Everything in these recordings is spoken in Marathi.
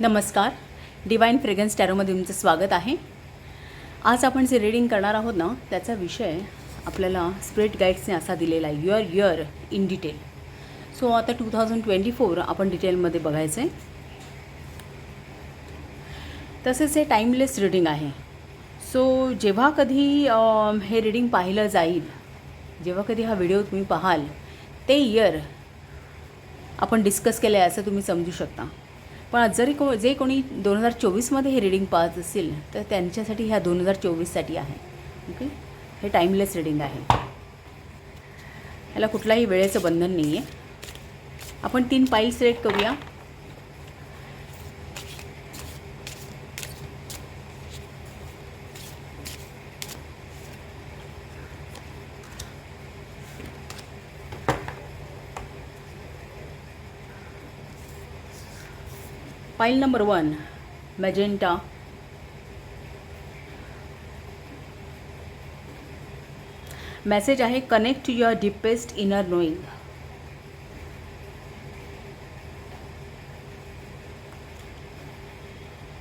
नमस्कार, डिवाइन फ्रेग्रन्स टॅरोमध्ये तुमचं स्वागत आहे. आज आपण जे रीडिंग करणार आहोत ना, त्याचा विषय आपल्याला स्पिरिट गाईड्सने असा दिलेला आहे, your year in detail. So आता 2024 आपण डिटेलमध्ये बघायचं आहे. तसेच हे टाईमलेस रीडिंग आहे. सो जेव्हा कधी हे रीडिंग पाहिलं जाईल, जेव्हा कधी हा व्हिडिओ तुम्ही पाहाल, ते इयर आपण डिस्कस केलं आहे असं तुम्ही समजू शकता. पण जरी जे कोणी 2024मध्ये हे रीडिंग पाहत असेल तर त्यांच्यासाठी ह्या 2024साठी आहे. ओके, हे टाईमलेस रीडिंग आहे. ह्याला कुठलाही वेळेचं बंधन नाही आहे. आपण 3 पाईल सिलेक्ट करूया. पाईल नंबर 1 मॅजेंटा, मेसेज आहे connect to your deepest inner knowing.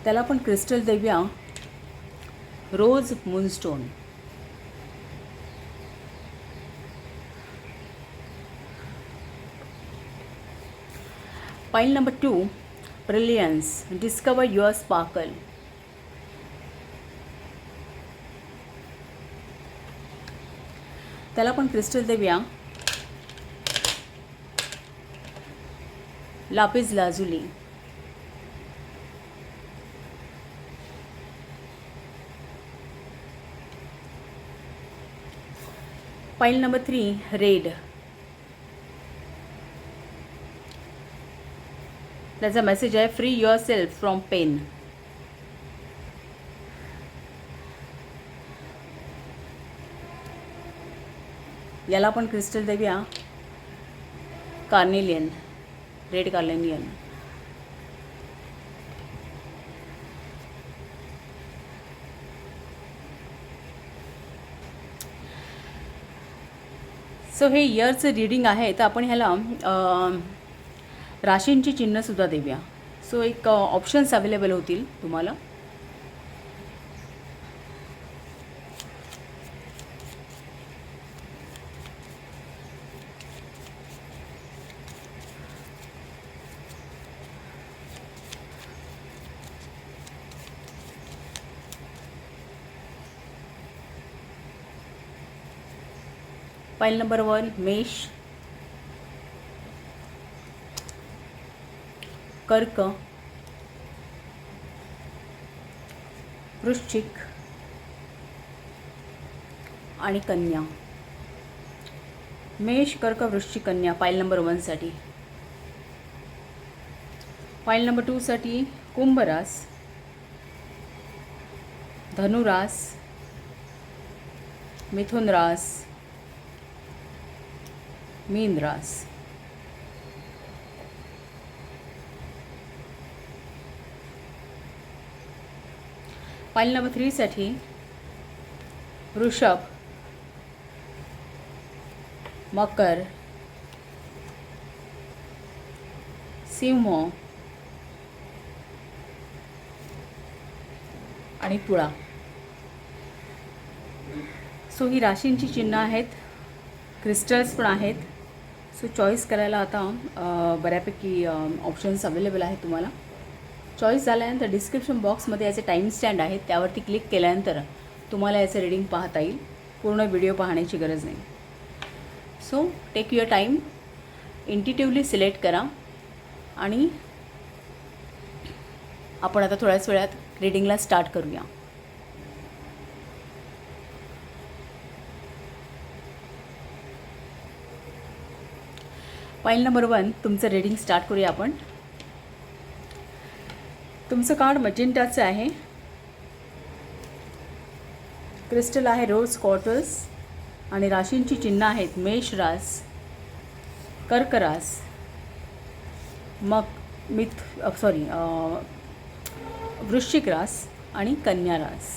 त्याला आपण क्रिस्टल देऊया rose moonstone. Pile number 2 brilliance, discover your sparkle. त्याला पण क्रिस्टल देऊया lapis lazuli. Pile number 3 red. त्याचा मेसेज आहे free your self from pain. याला पण क्रिस्टल देऊया कार्नेलियन, रेड कार्नेलियन. सो हे इयरचं रीडिंग आहे, तर आपण ह्याला राशींची चिन्हसुद्धा देऊया. सो एक ऑप्शन्स अवेलेबल होतील तुम्हाला. पाईल नंबर 1 मेष, कर्क, वृश्चिक आणि कन्या. मेष, कर्क, वृश्चिक, कन्या पाईल नंबर 1 साठी. पाईल नंबर 2 साठी कुंभ रास, धनु रास, मिथुन रास, मीन रास. पाईल नंबर 3 साठी वृषभ, मकर, सिंह आणि तुळा. सो ही राशींची चिन्ह आहेत, क्रिस्टल्स पण आहेत. सो चॉईस करायला आता बऱ्यापैकी ऑप्शन्स अवेलेबल आहेत तुम्हाला. चॉईस झाल्यानंतर डिस्क्रिप्शन बॉक्समध्ये याचे टाईम स्टँड आहेत, त्यावरती क्लिक केल्यानंतर तुम्हाला याचं रीडिंग पाहता येईल. पूर्ण व्हिडिओ पाहण्याची गरज नाही. So take your time, intuitively select करा आणि आपण आता थोड्याच वेळात रीडिंगला स्टार्ट करूया. पाईल नंबर 1 तुमचं रीडिंग स्टार्ट करूया आपण. तुमचं कार्ड मजेंटाचं आहे. क्रिस्टल आहे रोज क्वार्टर्स आणि राशींची चिन्ह आहेत मेष रास, कर्क रास, वृश्चिक रास आणि कन्या रास.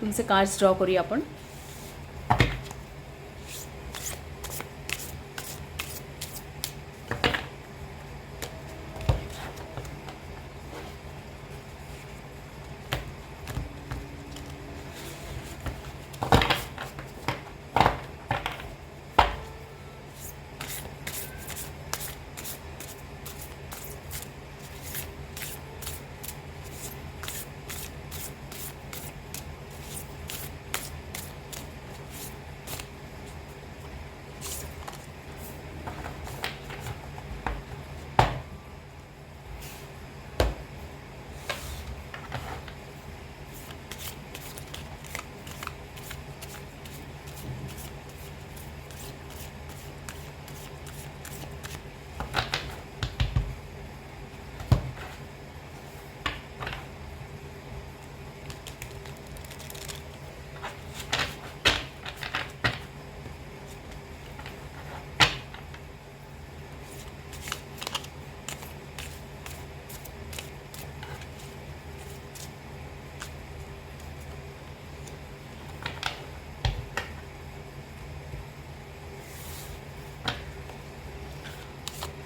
तुमचे कार्ड्स ड्रॉ करूया आपण.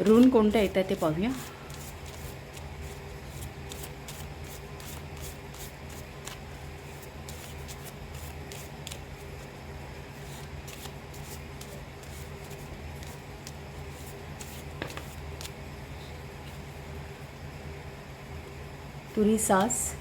ऋण कोणत्या येतात ते पाहूया. तुरी सास,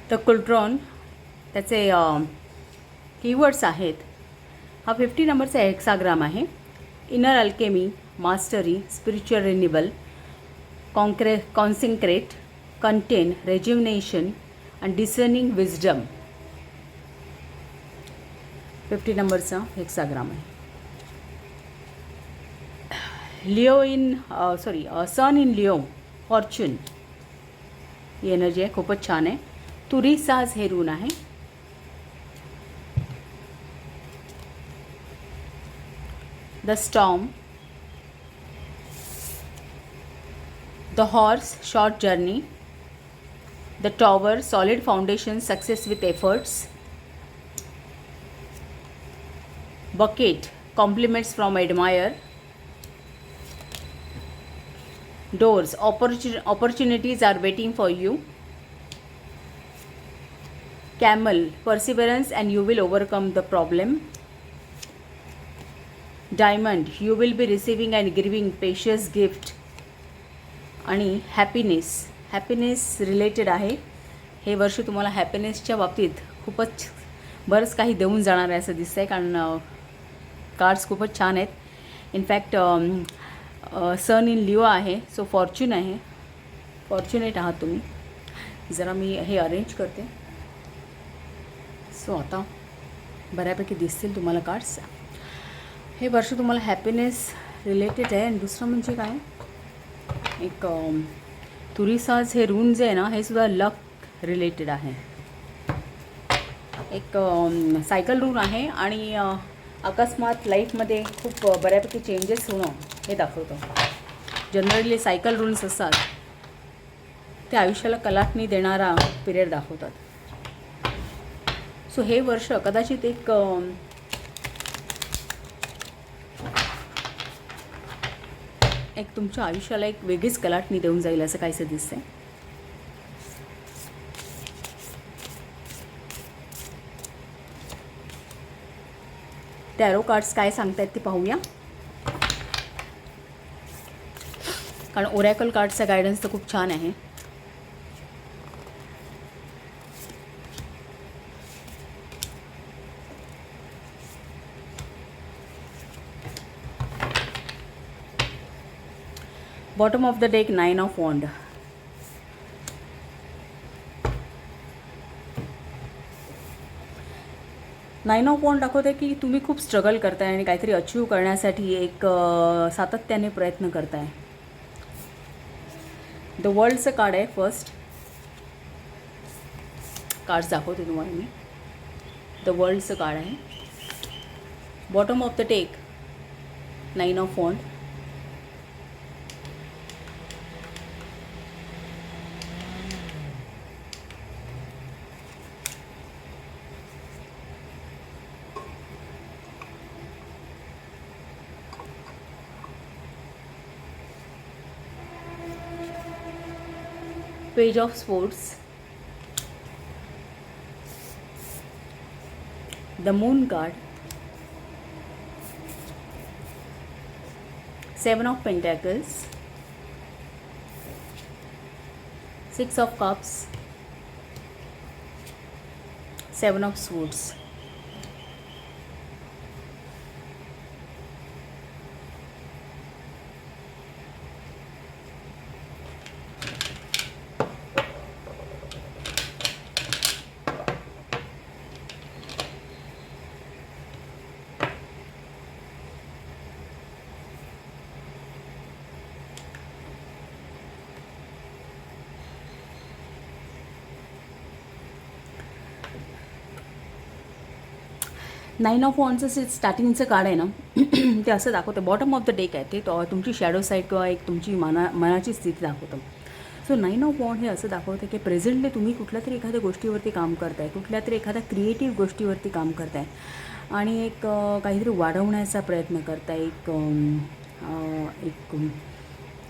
द कुलट्रॉन त्याचे कीवर्ड्स आहेत. हा 50 नंबरचा हेक्साग्राम आहे. Inner alchemy, mastery, spiritual renewal, consecrate, content, rejuvenation and discerning wisdom. 50 नंबरचा हेक्साग्राम आहे. Leo in sun in Leo, fortune ही एनर्जी आहे, खूपच छान आहे. तुरी साज हे ऋण आहे. The storm, the horse, short journey, the tower, solid foundation, success with efforts, bucket, compliments from admire, doors, opportunities are waiting for you, camel, perseverance and you will overcome the problem, diamond, you will be receiving and giving precious gift, आणि हॅपीनेस रिलेटेड आहे. हे वर्ष तुम्हाला हॅपीनेसच्या बाबतीत खूपच बरंच काही देऊन जाणार आहे असं दिसतं आहे, कारण कार्ड्स खूपच छान आहेत. इनफॅक्ट सन इन लिओ आहे, सो फॉर्च्यून आहे, फॉर्च्युनेट आहात तुम्ही. जरा मी हे अरेंज करते. सो आता बऱ्यापैकी दिसतील तुम्हाला कार्ड्स. हे वर्ष तुम्हाला हॅपीनेस रिलेटेड आहे. आणि दुसरं म्हणजे काय, एक तुरीसाज हे ऋण जे आहे ना, हे सुद्धा लक रिलेटेड आहे. एक सायकल ऋण आहे आणि अकस्मात लाईफमध्ये खूप बऱ्यापैकी चेंजेस होणं हे दाखवतं. जनरली सायकल रूल्स असतात ते आयुष्याला कलाटणी देणारा पिरियड दाखवतात. सो हे वर्ष कदाचित एक तुमच्या आयुष्याला एक वेगळीच कलाटणी देऊन जाईल असं काहीसं दिसतंय. टॅरो कार्ड्स काय सांगतायत ते पाहूया, कारण ओरॅकल कार्ड्सचा गायडन्स तर खूप छान आहे. Bottom of the deck, 9 of wand. Nine of wand दाखवते की तुम्ही खूप स्ट्रगल करताय आणि काहीतरी अचीव करण्यासाठी एक सातत्याने प्रयत्न करताय. द वर्ल्डचं कार्ड आहे. फर्स्ट कार्ड्स दाखवते तुम्हाला मी. द वर्ल्डचं कार्ड आहे. Bottom of the deck 9 of wand. Page of swords. The moon card. 7 of Pentacles. 6 of Cups. 7 of Swords. Nine of वॉन्डचं जे स्टार्टिंगचं कार्ड आहे ना ते असं दाखवतं. बॉटम ऑफ द डेक आहे ते तुमची शॅडो साईड किंवा एक तुमची मनाची स्थिती दाखवतं. सो 9 ऑफ वॉन्ड हे असं दाखवतं की प्रेझेंटली तुम्ही कुठल्या तरी एखाद्या गोष्टीवरती काम करताय, कुठल्या तरी एखाद्या क्रिएटिव्ह गोष्टीवरती काम करताय आणि एक काहीतरी वाढवण्याचा प्रयत्न करताय. एक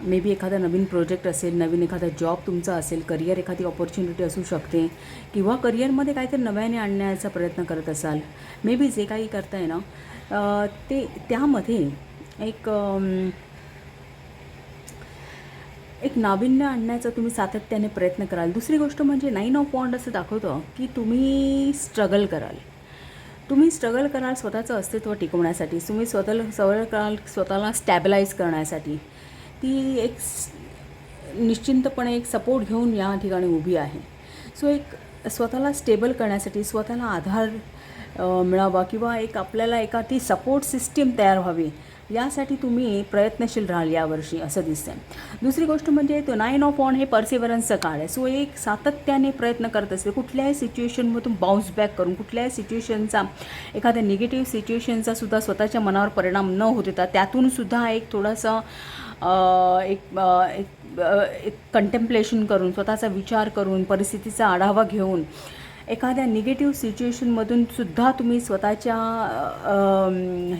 मे बी एखादा नवीन प्रोजेक्ट असेल, नवीन एखादा जॉब तुमचा असेल, करिअर एखादी ऑपॉर्च्युनिटी असू शकते किंवा करिअरमध्ये काहीतरी नव्याने आणण्याचा प्रयत्न करत असाल. मे बी जे काही करताय ना ते त्यामध्ये एक नाविन्य आणण्याचा तुम्ही सातत्याने प्रयत्न कराल. दुसरी गोष्ट म्हणजे 9 ऑफ वॉन्ड असं दाखवतं की तुम्ही स्ट्रगल कराल स्वतःचं अस्तित्व टिकवण्यासाठी. तुम्ही स्वतःला स्टॅबिलाईज करण्यासाठी. ती एक निश्चिंतपणे एक सपोर्ट घेऊन या ठिकाणी उभी आहे. सो एक स्वतःला स्टेबल करण्यासाठी, स्वतःला आधार मिळावा किंवा एक आपल्याला एका ती सपोर्ट सिस्टीम तयार व्हावी यासाठी तुम्ही प्रयत्नशील राहाल यावर्षी असं दिसतं. दुसरी गोष्ट म्हणजे तो 9 ऑफ वॉन्ड हे परसिव्हरन्सचं कार्ड आहे. सो एक सातत्याने प्रयत्न करत असते कुठल्याही सिच्युएशनमधून बाउन्स बॅक करून, कुठल्याही सिच्युएशनचा एखाद्या निगेटिव्ह सिच्युएशनचा सुद्धा स्वतःच्या मनावर परिणाम न होत येता त्यातूनसुद्धा एक थोडंसं एक कंटेम्प्लेशन करून, स्वतःचा विचार करून, परिस्थितीचा आढावा घेऊन एखाद्या निगेटिव्ह सिच्युएशनमधून सुद्धा तुम्ही स्वतःच्या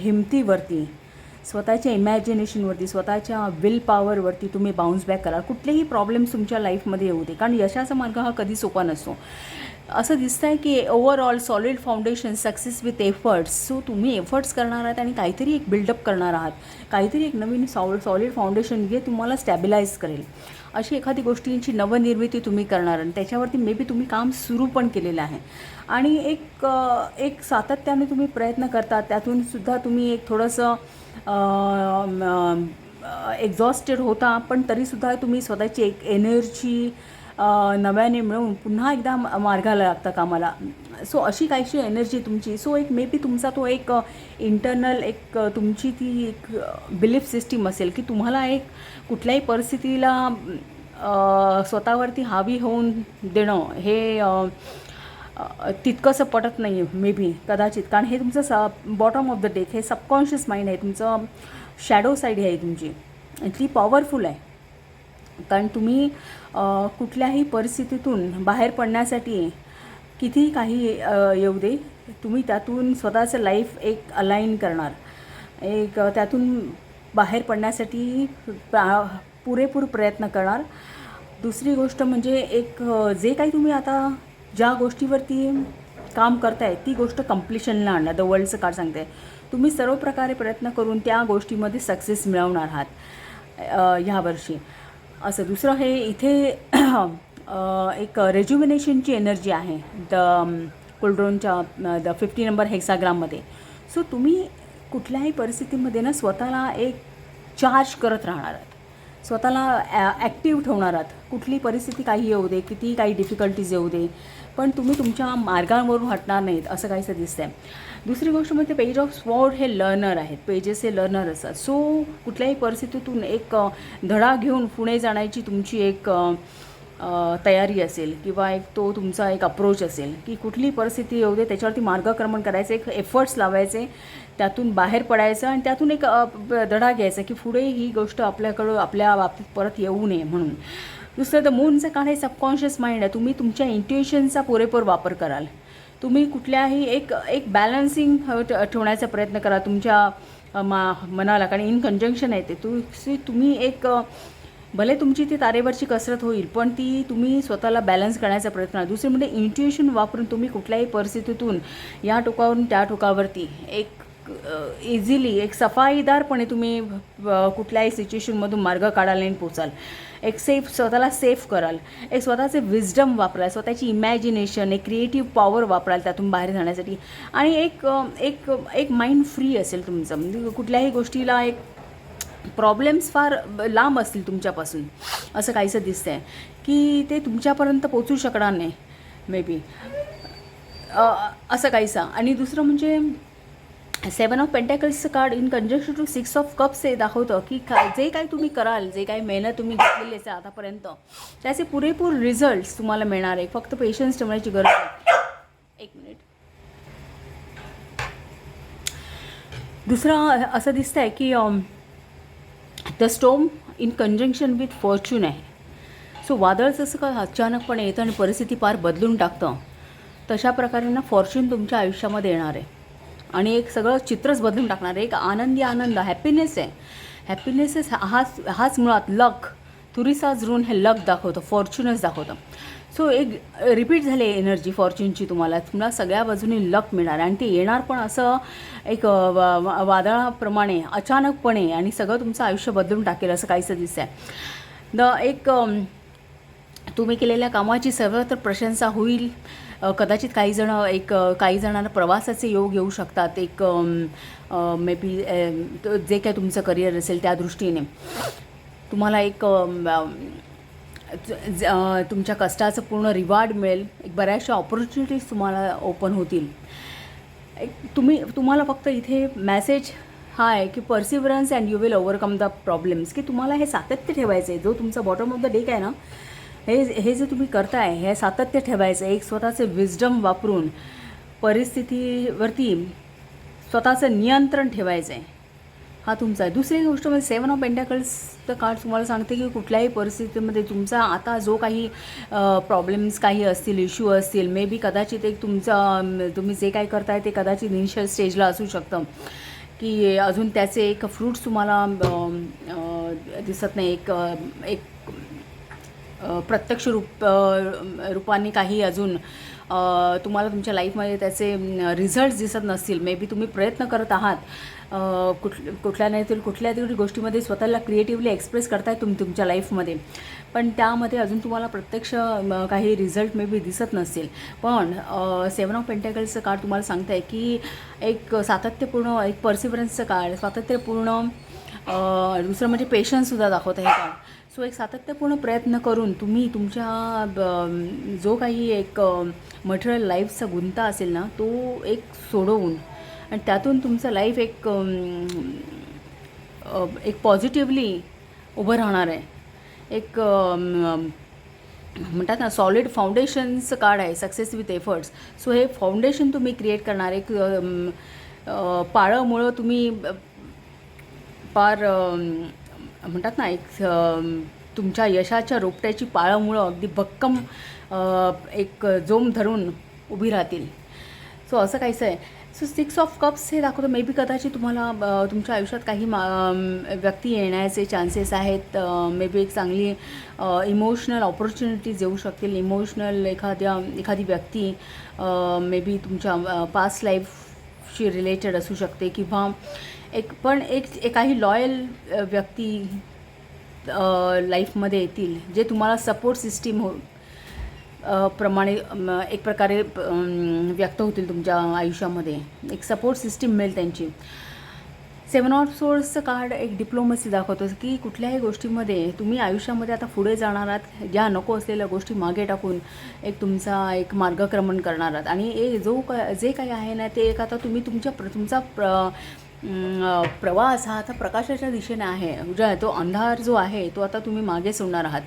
हिमतीवरती, स्वतःच्या इमॅजिनेशनवरती, स्वतःच्या विल पॉवरवरती तुम्ही बाउन्स बॅक कराल. कुठलेही प्रॉब्लेम्स तुमच्या लाईफमध्ये येऊ दे, कारण यशाचा मार्ग हा कधी सोपा नसतो. असं दिसतं आहे की overall solid foundation, success with efforts. So तुम्ही एफर्ट्स करणार आहात आणि काहीतरी एक बिल्डअप करणार आहात, काहीतरी एक नवीन सॉलिड फाउंडेशन जे तुम्हाला स्टॅबिलाईज करेल. अशी एखादी गोष्टींची नवनिर्मिती तुम्ही करणार आणि त्याच्यावरती मे बी तुम्ही काम सुरू पण केलेलं आहे आणि एक सातत्याने तुम्ही प्रयत्न करता. त्यातूनसुद्धा तुम्ही एक थोडंसं एक्झॉस्टेड होता, पण तरीसुद्धा तुम्ही स्वतःची एक एनर्जी नव्याने मिळवून पुन्हा एकदा मार्गाला लागता कामाला. सो अशी काहीशी एनर्जी तुमची. सो एक मे बी तुमचा तो एक इंटरनल एक तुमची ती एक बिलीफ सिस्टीम असेल की तुम्हाला एक कुठल्याही परिस्थितीला स्वतःवरती हावी होऊन देणं हे तितकंसं पटत नाही आहे मे बी, कदाचित. कारण हे तुमचं बॉटम ऑफ द डेक हे सबकॉन्शियस माइंड आहे, तुमचं शॅडो साईड आहे तुमची, ती पॉवरफुल आहे. कारण तुम्ही कुठल्याही परिस्थितीतून बाहेर पडण्यासाठी कितीही काही येऊ दे, तुम्ही त्यातून स्वतःचं लाईफ एक अलाईन करणार, एक त्यातून बाहेर पडण्यासाठी पुरेपूर प्रयत्न करणार. दुसरी गोष्ट म्हणजे एक जे काही तुम्ही आता ज्या गोष्टीवरती काम करताय ती गोष्ट कम्प्लिशनला आणणार. द वर्ल्डचं कार्ड सांगते तुम्ही सर्व प्रकारे प्रयत्न करून त्या गोष्टीमध्ये सक्सेस मिळवणार आहात ह्या वर्षी असं. दुसरं हे इथे एक रेज्युमिनेशनची एनर्जी आहे द कुलड्रोनच्या द 50 नंबर हेक्साग्राममध्ये. सो तुम्ही कुठल्याही परिस्थितीमध्ये ना स्वतःला एक चार्ज करत राहणार आहात, स्वतःला ॲक्टिव्ह ठेवणार आहात. कुठली परिस्थिती काही येऊ दे, किती काही डिफिकल्टीज येऊ दे, पण तुम्ही तुमच्या मार्गांवरून हटणार नाहीत असं काहीसं दिसतं आहे. दुसरी गोष्ट म्हणजे पेज ऑफ स्वॉर्ड हे लर्नर आहेत, पेजेस हे लर्नर असतात. सो कुठल्याही परिस्थितीतून एक धडा घेऊन पुढे जाण्याची तुमची एक तयारी असेल किंवा एक तो तुमचा एक अप्रोच असेल की कुठली परिस्थिती येऊ दे त्याच्यावरती मार्गक्रमण करायचं, एक एफर्ट्स लावायचे, त्यातून बाहेर पडायचं आणि त्यातून एक धडा घ्यायचा की पुढे ही गोष्ट आपल्या बाबतीत परत येऊ नये म्हणून. दुसरं, द मूनचं काळ हे सबकॉन्शियस माइंड आहे. तुम्ही तुमच्या इंट्युइशनचा पुरेपूर वापर कराल. तुम्ही कुठल्याही एक बॅलन्सिंग ठेवण्याचा प्रयत्न करा तुमच्या मनाला, कारण इन कंजंक्शन आहे ते. तुम्ही एक भले तुमची ती तारेवरची कसरत होईल पण ती तुम्ही स्वतःला बॅलन्स करण्याचा प्रयत्न करा. दुसरे म्हणजे इंट्युइशन वापरून तुम्ही कुठल्याही परिस्थितीतून या टोकावरून त्या टोकावरती एक इझिली एक सफाईदारपणे तुम्ही कुठल्याही सिच्युएशनमधून मार्ग काढायला पोचाल. एक स्वतःला सेफ कराल, एक स्वतःचे विजडम वापराल, स्वतःची इमॅजिनेशन, एक क्रिएटिव्ह पॉवर वापराल त्यातून बाहेर जाण्यासाठी. आणि एक माइंड फ्री असेल तुमचं. म्हणजे कुठल्याही गोष्टीला एक प्रॉब्लेम्स फार लांब असतील तुमच्यापासून असं काहीसं दिसतं आहे की ते तुमच्यापर्यंत पोचू शकणार नाही मे बी असं काहीसं. आणि दुसरं म्हणजे 7 ऑफ पेंटॅकल्सचं card in conjunction to 6 of cups हे दाखवतं की जे काही तुम्ही कराल, जे काही मेहनत तुम्ही घेतलेली असेल आतापर्यंत त्याचे पुरेपूर रिझल्ट्स तुम्हाला मिळणार आहे. फक्त पेशन्स ठेवण्याची गरज आहे. एक मिनिट. दुसरं असं दिसतं आहे की the storm in conjunction with Fortune आहे. सो वादळ जसं का अचानकपणे येतं आणि परिस्थिती पार बदलून टाकतं, तशा प्रकारे ना फॉर्च्यून तुमच्या आयुष्यामध्ये येणार आहे आणि एक सगळं चित्रच बदलून टाकणार आहे. एक आनंद हॅपीनेस आहे. हॅपीनेस हाच मुळात लक. तुरीसाज ऋण हे लक दाखवतं, फॉर्च्यूनच दाखवतं. सो एक रिपीट झाली एनर्जी फॉर्च्यूनची. तुम्हाला सगळ्या बाजूने लक मिळणार आणि ते येणार पण असं एक वादळाप्रमाणे अचानकपणे आणि सगळं तुमचं आयुष्य बदलून टाकेल असं काहीसं दिसतं आहे. एक तुम्ही केलेल्या कामाची सर्वत्र प्रशंसा होईल. कदाचित काही जणांना प्रवासाचे योग येऊ शकतात. एक मे बी जे काय तुमचं करिअर असेल त्या दृष्टीने तुम्हाला एक तुमच्या कष्टाचं पूर्ण रिवॉर्ड मिळेल. एक बऱ्याचशा ऑपॉर्च्युनिटीज तुम्हाला ओपन होतील. तुम्हाला फक्त इथे मेसेज हा आहे की पर्सिव्हरन्स and you will overcome the problems. की तुम्हाला हे सातत्य ठेवायचं आहे. जो तुमचा बॉटम ऑफ द डेक आहे ना, हे जे तुम्ही करताय हे सातत्य ठेवायचं. एक स्वतःचे विजडम वापरून परिस्थितीवरती स्वतःचं नियंत्रण ठेवायचं आहे. हा तुमचा आहे. दुसरी गोष्ट म्हणजे 7 ऑफ पेंटॅकल्सचं कार्ड तुम्हाला सांगते की कुठल्याही परिस्थितीमध्ये तुमचा आता जो काही प्रॉब्लेम्स काही असतील, इश्यू असतील, मे बी कदाचित एक तुम्ही जे काही करताय ते कदाचित इनिशियल स्टेजला असू शकतं की अजून त्याचे एक फ्रूट्स तुम्हाला दिसत नाही. एक प्रत्यक्ष रूपाने काही अजून तुम्हाला तुमच्या लाईफमध्ये त्याचे रिझल्ट्स दिसत नसतील. मे बी तुम्ही प्रयत्न करत आहात कुठल्या नाही तरी कुठल्या तरी गोष्टीमध्ये स्वतःला क्रिएटिव्हली एक्सप्रेस करताय तुमच्या लाईफमध्ये, पण त्यामध्ये अजून तुम्हाला प्रत्यक्ष काही रिझल्ट मे बी दिसत नसतील. पण 7 ऑफ पेंटॅकल्सचं कार्ड तुम्हाला सांगतं आहे की एक सातत्यपूर्ण एक पर्सिव्हरन्सचं कार्ड, सातत्यपूर्ण दुसरं म्हणजे पेशन्ससुद्धा दाखवतं हे कार्ड. सो एक सातत्यपूर्ण प्रयत्न करून तुम्ही तुमच्या जो काही एक मटेरियल लाईफचा गुंता असेल ना तो एक सोडवून आणि त्यातून तुमचं लाईफ एक पॉझिटिव्हली उभं राहणार आहे. एक म्हणतात ना सॉलिड फाउंडेशनचं कार्ड आहे, सक्सेस विथ एफर्ट्स. सो हे फाउंडेशन तुम्ही क्रिएट करणार. एक पाळंमुळं तुम्ही म्हणतात ना एक तुमच्या यशाच्या रोपट्याची पाळंमुळं अगदी भक्कम एक जोम धरून उभी राहतील. सो असं काहीचं आहे. सो 6 ऑफ कप्स हे दाखवतं मे बी कदाचित तुम्हाला तुमच्या आयुष्यात काही व्यक्ती येण्याचे चान्सेस आहेत. मे बी एक चांगली इमोशनल ऑपॉर्च्युनिटीज येऊ शकतील. इमोशनल एखादी व्यक्ती मे बी तुमच्या पास्ट लाईफशी रिलेटेड असू शकते किंवा एक काही लॉयल व्यक्ती लाईफमध्ये येतील जे तुम्हाला सपोर्ट सिस्टीम प्रमाणे एक प्रकारे व्यक्त होतील तुमच्या आयुष्यामध्ये. एक सपोर्ट सिस्टीम मिळेल त्यांची. 7 ऑफ सोर्सचं कार्ड एक डिप्लोमसी दाखवतं की कुठल्याही गोष्टीमध्ये तुम्ही आयुष्यामध्ये आता पुढे जाणार आहात. ज्या नको असलेल्या गोष्टी मागे टाकून एक तुमचा एक मार्गक्रमण करणार आहात आणि जे काही आहे ना ते एक आता तुम्ही तुमचा प्रवास हा आता प्रकाशाच्या दिशेने आहे. म्हणजे तो अंधार जो आहे तो आता तुम्ही मागे सोडणार आहात.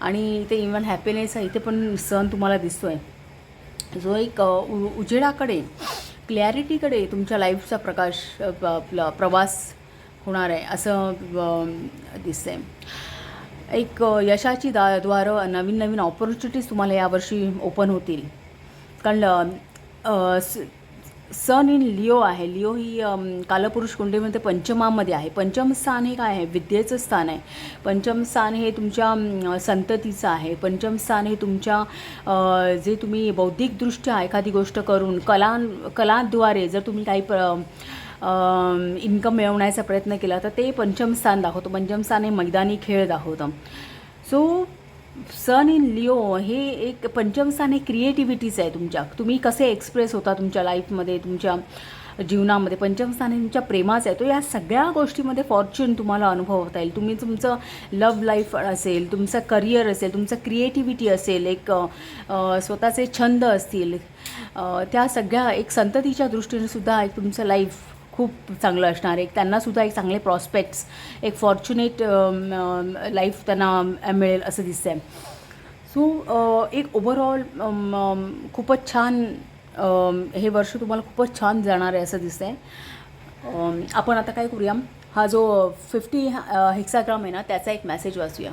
आणि इथे इवन हॅपीनेस इथे पण सण तुम्हाला दिसतो आहे. जो एक उजेडाकडे, क्लॅरिटीकडे तुमच्या लाईफचा आपला प्रवास होणार आहे असं दिसतं आहे. एक यशाची द्वारं, नवीन नवीन ऑपॉर्च्युनिटीज तुम्हाला यावर्षी ओपन होतील. कारण सन इन लिओ आहे. लिओ ही कालपुरुष कुंडलीमध्ये पंचमामध्ये आहे. पंचम स्थान हे काय आहे? विद्येचं स्थान आहे. पंचम स्थान हे तुमच्या संततीचं आहे. पंचम स्थान हे तुमच्या जे तुम्ही बौद्धिकदृष्ट्या एखादी गोष्ट करून कलांद्वारे जर तुम्ही काही इन्कम मिळवण्याचा प्रयत्न केला तर ते पंचम स्थान दाखवतं. पंचम स्थान हे मैदानी खेळ दाखवतं. सो सन इन लिओ हे एक पंचम स्थान हे क्रिएटिव्हिटीच आहे तुमच्या. तुम्ही कसे एक्सप्रेस होता तुमच्या लाईफमध्ये, तुमच्या जीवनामध्ये. पंचम स्थान हे तुमच्या प्रेमाचं आहे. तो या सगळ्या गोष्टीमध्ये फॉर्च्यून तुम्हाला अनुभवता येईल. तुम्ही तुमचं लव्ह लाईफ असेल, तुमचं करिअर असेल, तुमचं क्रिएटिव्हिटी असेल, एक स्वतःचे छंद असतील, त्या सगळ्या एक संततीच्या दृष्टीने सुद्धा एक तुमचं लाईफ खूप चांगलं असणार आहे. त्यांनासुद्धा एक चांगले प्रॉस्पेक्ट्स, एक फॉर्च्युनेट लाईफ त्यांना मिळेल असं दिसतं आहे. सो एक ओव्हरऑल खूपच छान हे वर्ष तुम्हाला खूपच छान जाणार आहे असं दिसतं आहे. आपण आता काय करूया, हा जो 50 हेक्साग्राम आहे ना त्याचा एक मेसेज वाचूया.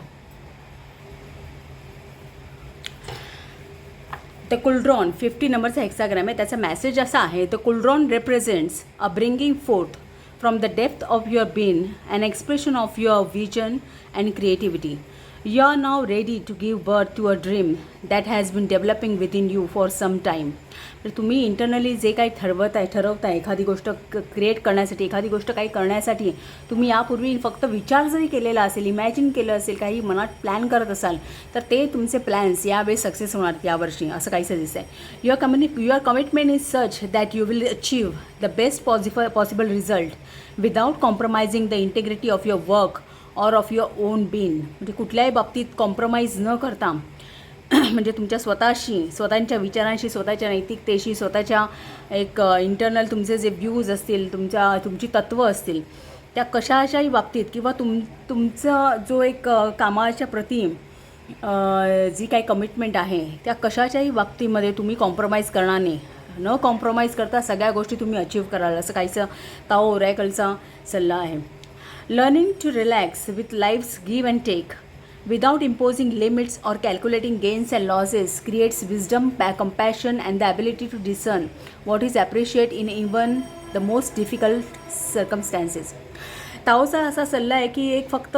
द कुलड्रॉन 50 नंबरचा हेक्साग्राम आहे. त्याचा मेसेज असा आहे, the cauldron represents a bringing forth from the depth of your being an expression of your vision and creativity. You are now ready to give birth to a dream that has been developing within you for some time. तर तुम्ही इंटरनली जे काही ठरवताय एखादी गोष्ट क्रिएट करण्यासाठी, एखादी गोष्ट काही करण्यासाठी तुम्ही यापूर्वी फक्त विचार जरी केलेला असेल, इमॅजिन केलं असेल, काही मनात प्लॅन करत असाल तर ते तुमचे प्लॅन्स यावेळी सक्सेस होणार यावर्षी असं काहीसं दिसतं आहे. Your commitment is such that you will achieve the best possible result without compromising the integrity of your work or of your own being. म्हणजे कुठल्याही बाबतीत कॉम्प्रोमाइज न करता म्हणजे तुमच्या स्वतःच्या विचारांशी, स्वतःच्या नैतिकतेशी, स्वतःच्या एक इंटरनल तुमचे जे व्ह्यूज असतील, तुमची तत्त्व असतील, त्या कशाच्याही बाबतीत किंवा तुमचं जो एक कामाच्या प्रती जी काही कमिटमेंट आहे त्या कशाच्याही बाबतीमध्ये तुम्ही कॉम्प्रोमाइज करणार नाही. न कॉम्प्रोमाइज करता सगळ्या गोष्टी तुम्ही अचीव कराल असं काहीसं ताओ ओरॅकलचा सल्ला आहे. Learning to relax with life's give and take without imposing limits or calculating gains and losses creates wisdom, compassion and the ability to discern what is appreciated in even the most difficult circumstances. ताओचा असा सल्ला आहे की एक फक्त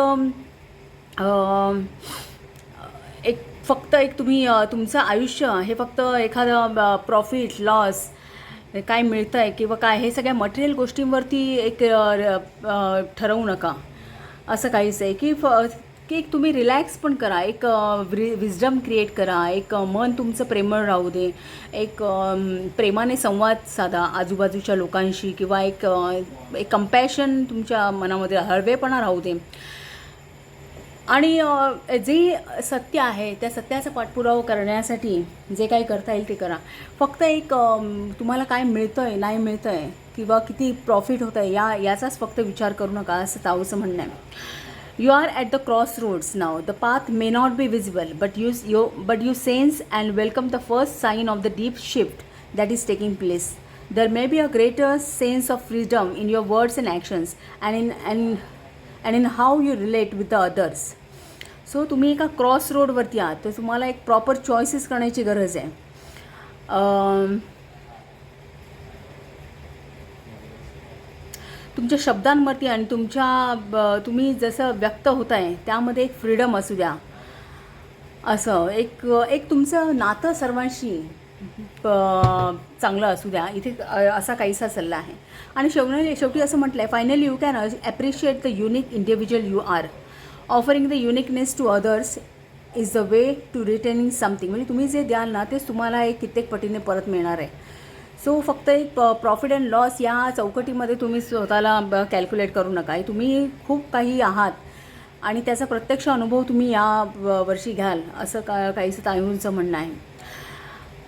तुम्ही तुमचं आयुष्य हे फक्त एखादं प्रॉफिट लॉस काय मिळतं आहे किंवा काय हे सगळ्या मटेरियल गोष्टींवरती एक ठरवू नका. असं काहीच आहे की तुम्ही रिलॅक्स पण करा, एक विजडम क्रिएट करा, एक मन तुमचं प्रेमळ राहू दे, एक प्रेमाने संवाद साधा आजूबाजूच्या लोकांशी किंवा एक कंपॅशन तुमच्या मनामध्ये, हळवेपणा राहू दे. आणि जे सत्य आहे त्या सत्याचा पाठपुरावा करण्यासाठी जे काही करता येईल ते करा. फक्त एक तुम्हाला काय मिळतं आहे, नाही मिळतं आहे किंवा किती प्रॉफिट होतं आहे याचाच फक्त विचार करू नका असं ताऊचं म्हणणं आहे. You are at the crossroads now. The path may not be visible but you sense and welcome the first sign of the deep shift that is taking place. There may be a greater sense of freedom in your words and actions and in how you relate with the others. So तुम्ही एका क्रॉस रोडवरती आहात तर तुम्हाला एक प्रॉपर चॉईसेस करण्याची गरज आहे. तुमच्या शब्दांवरती आणि तुम्ही जसं व्यक्त होत आहे त्यामध्ये एक फ्रीडम असू द्या. असं एक तुमचं नातं सर्वांशी चांगलं असू द्या. इथे असा काहीसा सल्ला आहे. आणि शेवटी असं म्हटलं आहे, finally you can appreciate the unique individual you are. Offering the uniqueness to others is the way to retaining something. म्हणजे तुम्ही जे द्याल ना तेच तुम्हाला एक कित्येक पटीने परत मिळणार आहे. सो फक्त एक प्रॉफिट अँड लॉस या चौकटीमध्ये तुम्ही स्वतःला कॅल्क्युलेट करू नका. तुम्ही खूप काही आहात आणि त्याचा प्रत्यक्ष अनुभव तुम्ही या वर्षी घ्याल असं काहीसं ताईंचं म्हणणं आहे.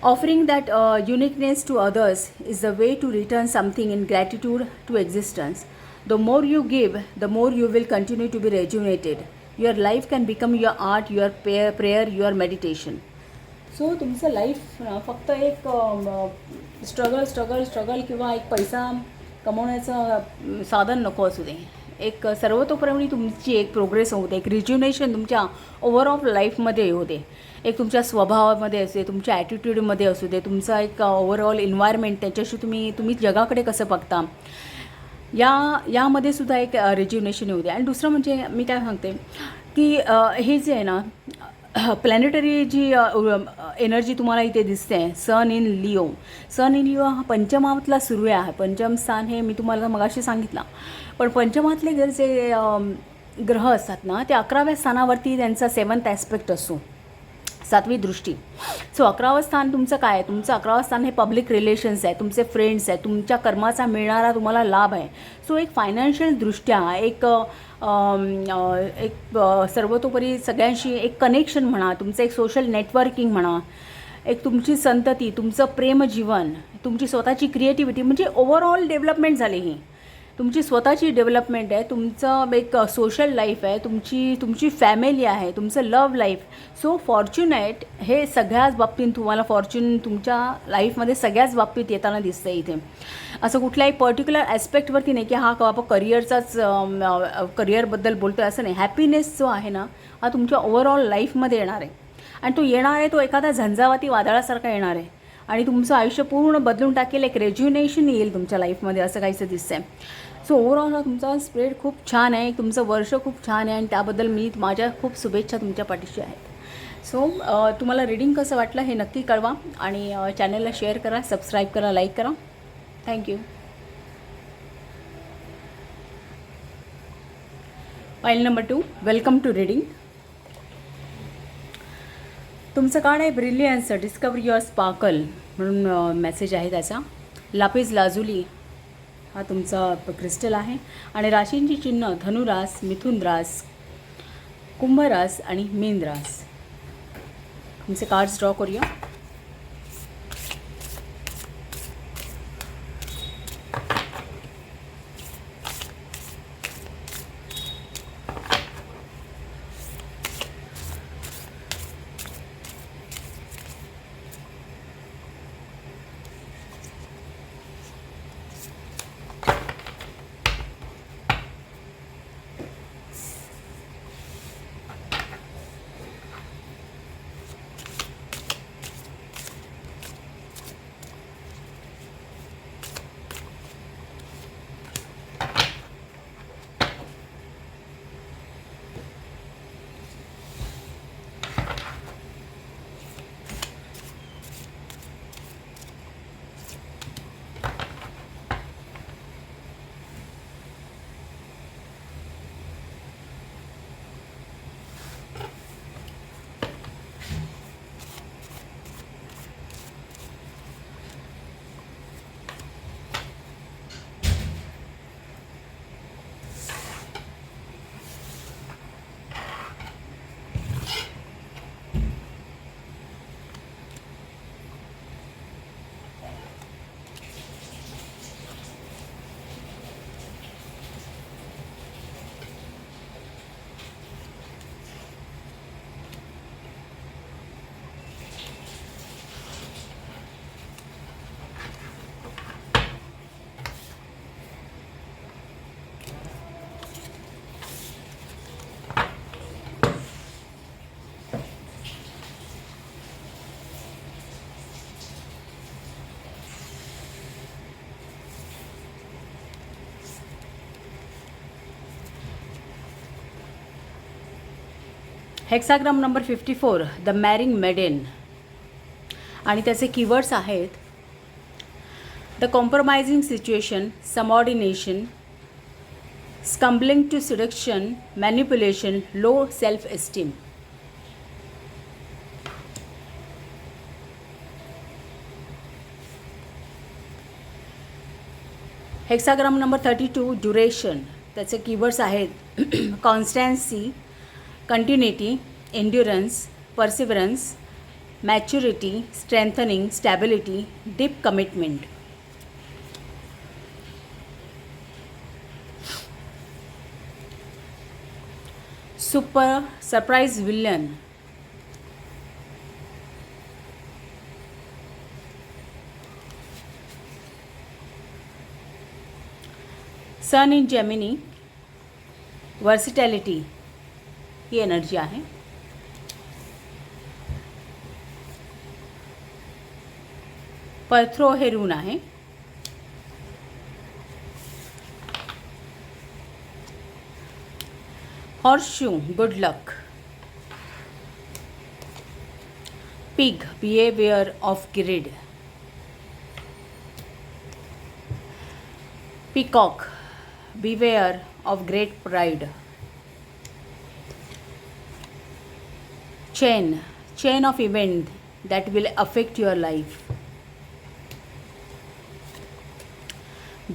Offering that uniqueness to others is the way to return something in gratitude to existence. The more you give the more you will continue to be rejuvenated. Your life can become your art, your prayer, your meditation. So तुमचं लाईफ फक्त एक स्ट्रगल किंवा एक पैसा कमवण्याचं साधन नको असू दे. एक सर्वतोपरी तुमची एक प्रोग्रेस होते, एक रिज्युनेशन तुमच्या ओव्हरऑल लाईफमध्ये होते. एक तुमच्या स्वभावामध्ये असू दे, तुमच्या ॲटिट्यूडमध्ये असू दे, तुमचा एक ओव्हरऑल एन्व्हायरमेंट, त्याच्याशी तुम्ही जगाकडे कसं बघता, यामध्ये सुद्धा एक रिज्युनेशन येऊ दे. आणि दुसरं म्हणजे मी काय सांगते की हे जे आहे ना, प्लॅनेटरी जी एनर्जी तुम्हाला इथे दिसते आहे, सन इन लिओ हा पंचमातला सूर्य आहे. पंचम स्थान हे मी तुम्हाला मगाशी सांगितलं, पण पंचमातले जे ग्रह असतात ना, ते 11व्या स्थानावरती त्यांचा 7th ॲस्पेक्ट असतो, 7वी दृष्टी. सो 11वं स्थान तुमचं काय आहे? तुमचं 11वं स्थान हे पब्लिक रिलेशन्स आहे, तुमचे फ्रेंड्स आहे, तुमच्या कर्माचा मिळणारा तुम्हाला लाभ आहे. सो एक फायनान्शियल दृष्ट्या एक सर्वतोपरी सगळ्यांशी एक कनेक्शन म्हणा, तुमचं एक सोशल नेटवर्किंग म्हणा, एक तुमची संतती, तुमचं प्रेमजीवन, तुमची स्वतःची क्रिएटिव्हिटी, म्हणजे ओव्हरऑल डेव्हलपमेंट झाली. ही तुमची स्वतःची डेव्हलपमेंट आहे, तुमचं एक सोशल लाईफ आहे, तुमची फॅमिली आहे, तुमचं लव्ह लाईफ. सो फॉर्च्युनेट हे सगळ्याच बाबतीत तुम्हाला फॉर्च्यून तुमच्या लाईफमध्ये सगळ्याच बाबतीत येताना दिसतं इथे. असं कुठल्याही पर्टिक्युलर ॲस्पेक्टवरती नाही की हा बाबा करिअरबद्दल बोलतो आहे असं नाही. हॅपीनेस जो आहे ना, हा तुमच्या ओव्हरऑल लाईफमध्ये येणार आहे. आणि तो येणार आहे, तो एखादा झंझावाती वादळासारखा येणार आहे आणि तुमचं आयुष्य पूर्ण बदलून टाकेल. एक रेज्युनेशन येईल तुमच्या लाईफमध्ये, असं काहीसं दिसतं आहे. सो ओव्हरऑल हा तुमचा स्प्रेड खूप छान आहे, तुमचं वर्ष खूप छान आहे आणि त्याबद्दल माझ्या खूप शुभेच्छा तुमच्या पाठीशी आहेत. सो तुम्हाला रीडिंग कसं वाटलं हे नक्की कळवा आणि चॅनलला शेअर करा, सबस्क्राईब करा, लाईक करा. Thank you. Pile number 2, welcome to reading. तुमचं कार्ड आहे ब्रिलियन्स, डिस्कवर युअर स्पार्कल म्हणून मेसेज आहे त्याचा. लापिस लाजुली हा तुमचा क्रिस्टल आहे आणि राशींची चिन्ह धनुरास, मिथुन रास, कुंभ रास आणि मीन रास. तुमचे कार्ड्स ड्रॉ करूया. Hexagram number 54, the marrying maiden. आणि त्याचे कीवर्ड्स आहेत the compromising situation, subordination, succumbing to seduction, manipulation, low self esteem. Hexagram number 32, duration. त्याचे कीवर्ड्स आहेत constancy, continuity, endurance, perseverance, maturity, strengthening, stability, deep commitment. Super surprise villain. Sun in Gemini. Versatility ही एनर्जी आहे. पर्थ्रो हे ऋण आहे. Horseshoe good luck. Pig behaviour of grid. Peacock beware of great pride. Chain of event that will affect your life.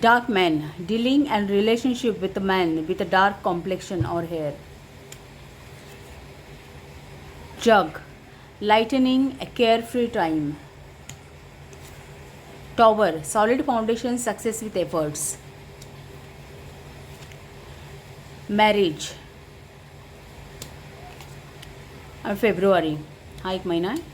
Dark man, dealing and relationship with a man with a dark complexion or hair. Jug, lightening a carefree time. Tower, solid foundation, success with efforts. Marriage. और फेब्रुवारी हा एक महिना आहे.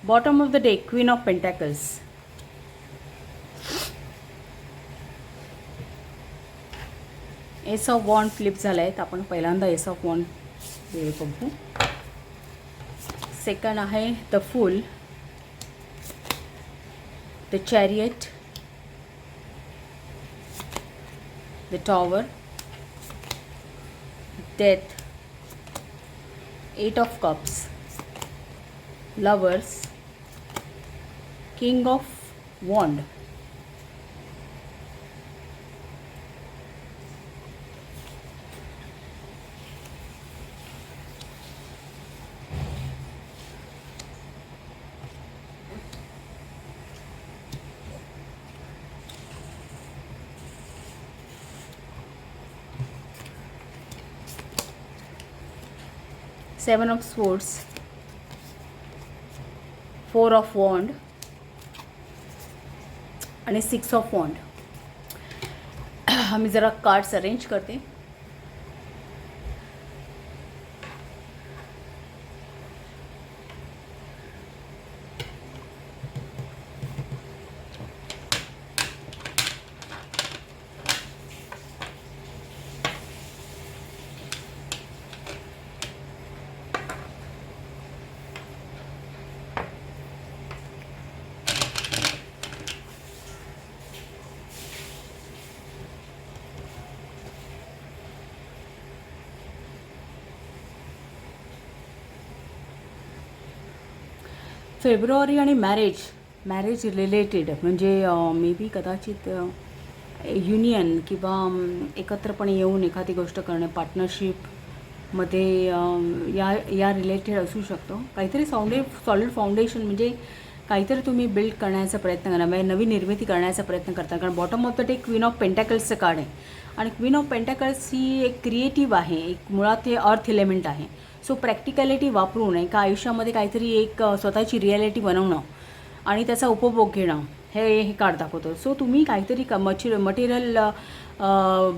Bottom of the day queen of pentacles. Ace of wand flip झाला आहे. आपण पहिल्यांदा एस ऑफ वॉन्ड बघू. सेकंड आहे the fool, the chariot, the tower, death, eight of cups, lovers, king of wand. Seven of sports, four of wand आणि सिक्स ऑफ वॉन्ड. आम्ही जरा कार्ड्स अरेंज करते. फेब्रुवारी आणि मॅरेज रिलेटेड म्हणजे मे बी कदाचित युनियन किंवा एकत्रपणे येऊन एखादी गोष्ट करणे, पार्टनरशिपमध्ये या रिलेटेड असू शकतो. काहीतरी सॉलिड फाउंडेशन म्हणजे काहीतरी तुम्ही बिल्ड करण्याचा प्रयत्न करा, म्हणजे नवीन निर्मिती करण्याचा प्रयत्न करता. कारण bottom of the day queen of पेंटॅकल्सचं कार्ड आहे आणि क्वीन ऑफ पेंटॅकल्स ही एक क्रिएटिव्ह आहे, एक मुळात हे अर्थ एलिमेंट आहे. सो प्रॅक्टिकॅलिटी वापरून एका आयुष्यामध्ये काहीतरी एक स्वतःची रिॲलिटी बनवणं आणि त्याचा उपभोग घेणं हे कार्ड दाखवतं. सो तुम्ही काहीतरी मटेरियल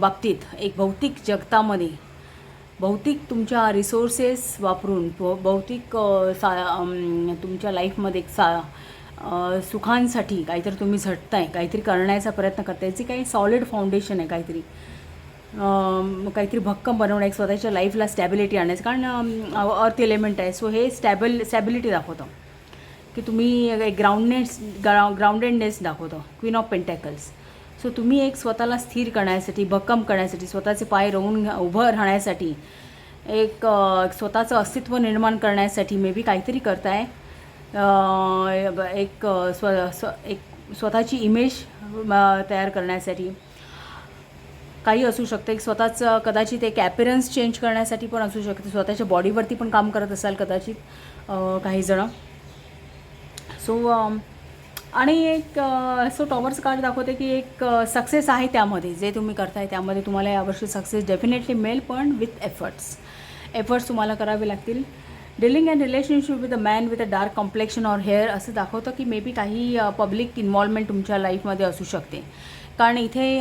बाबतीत एक भौतिक जगतामध्ये भौतिक तुमच्या रिसोर्सेस वापरून भौतिक तुमच्या लाईफमध्ये सुखांसाठी काहीतरी तुम्ही झटताय, काहीतरी करण्याचा प्रयत्न करताय, जे काही सॉलिड फाउंडेशन आहे, काहीतरी भक्कम बनवणं, एक स्वतःच्या लाईफला स्टॅबिलिटी आणण्याचं. कारण अर्थ एलिमेंट आहे, सो हे स्टॅबिलिटी दाखवतं की तुम्ही एक ग्राउंडेडनेस दाखवतं. Queen of pentacles. सो तुम्ही एक स्वतःला स्थिर करण्यासाठी, भक्कम करण्यासाठी, स्वतःचे पाय रोवून उभं राहण्यासाठी, एक स्वतःचं अस्तित्व निर्माण करण्यासाठी मे बी काहीतरी करताय. एक स्वतःची इमेज तयार करण्यासाठी काही असू शकतं. एक स्वतःचं कदाचित एक ॲपिरन्स चेंज करण्यासाठी पण असू शकतं. स्वतःच्या बॉडीवरती पण काम करत असाल कदाचित काही जणं. सो आणि एक सो टॉवर्स कार्ड दाखवते की एक सक्सेस आहे त्यामध्ये, जे तुम्ही करताय त्यामध्ये तुम्हाला यावर्षी सक्सेस डेफिनेटली मिळेल, पण विथ एफर्ट्स तुम्हाला करावे लागतील. Dealing and relationship with a man with a dark complexion or hair असं दाखवतं की मे बी काही पब्लिक इन्व्हॉल्वमेंट तुमच्या लाईफमध्ये असू शकते. कारण इथे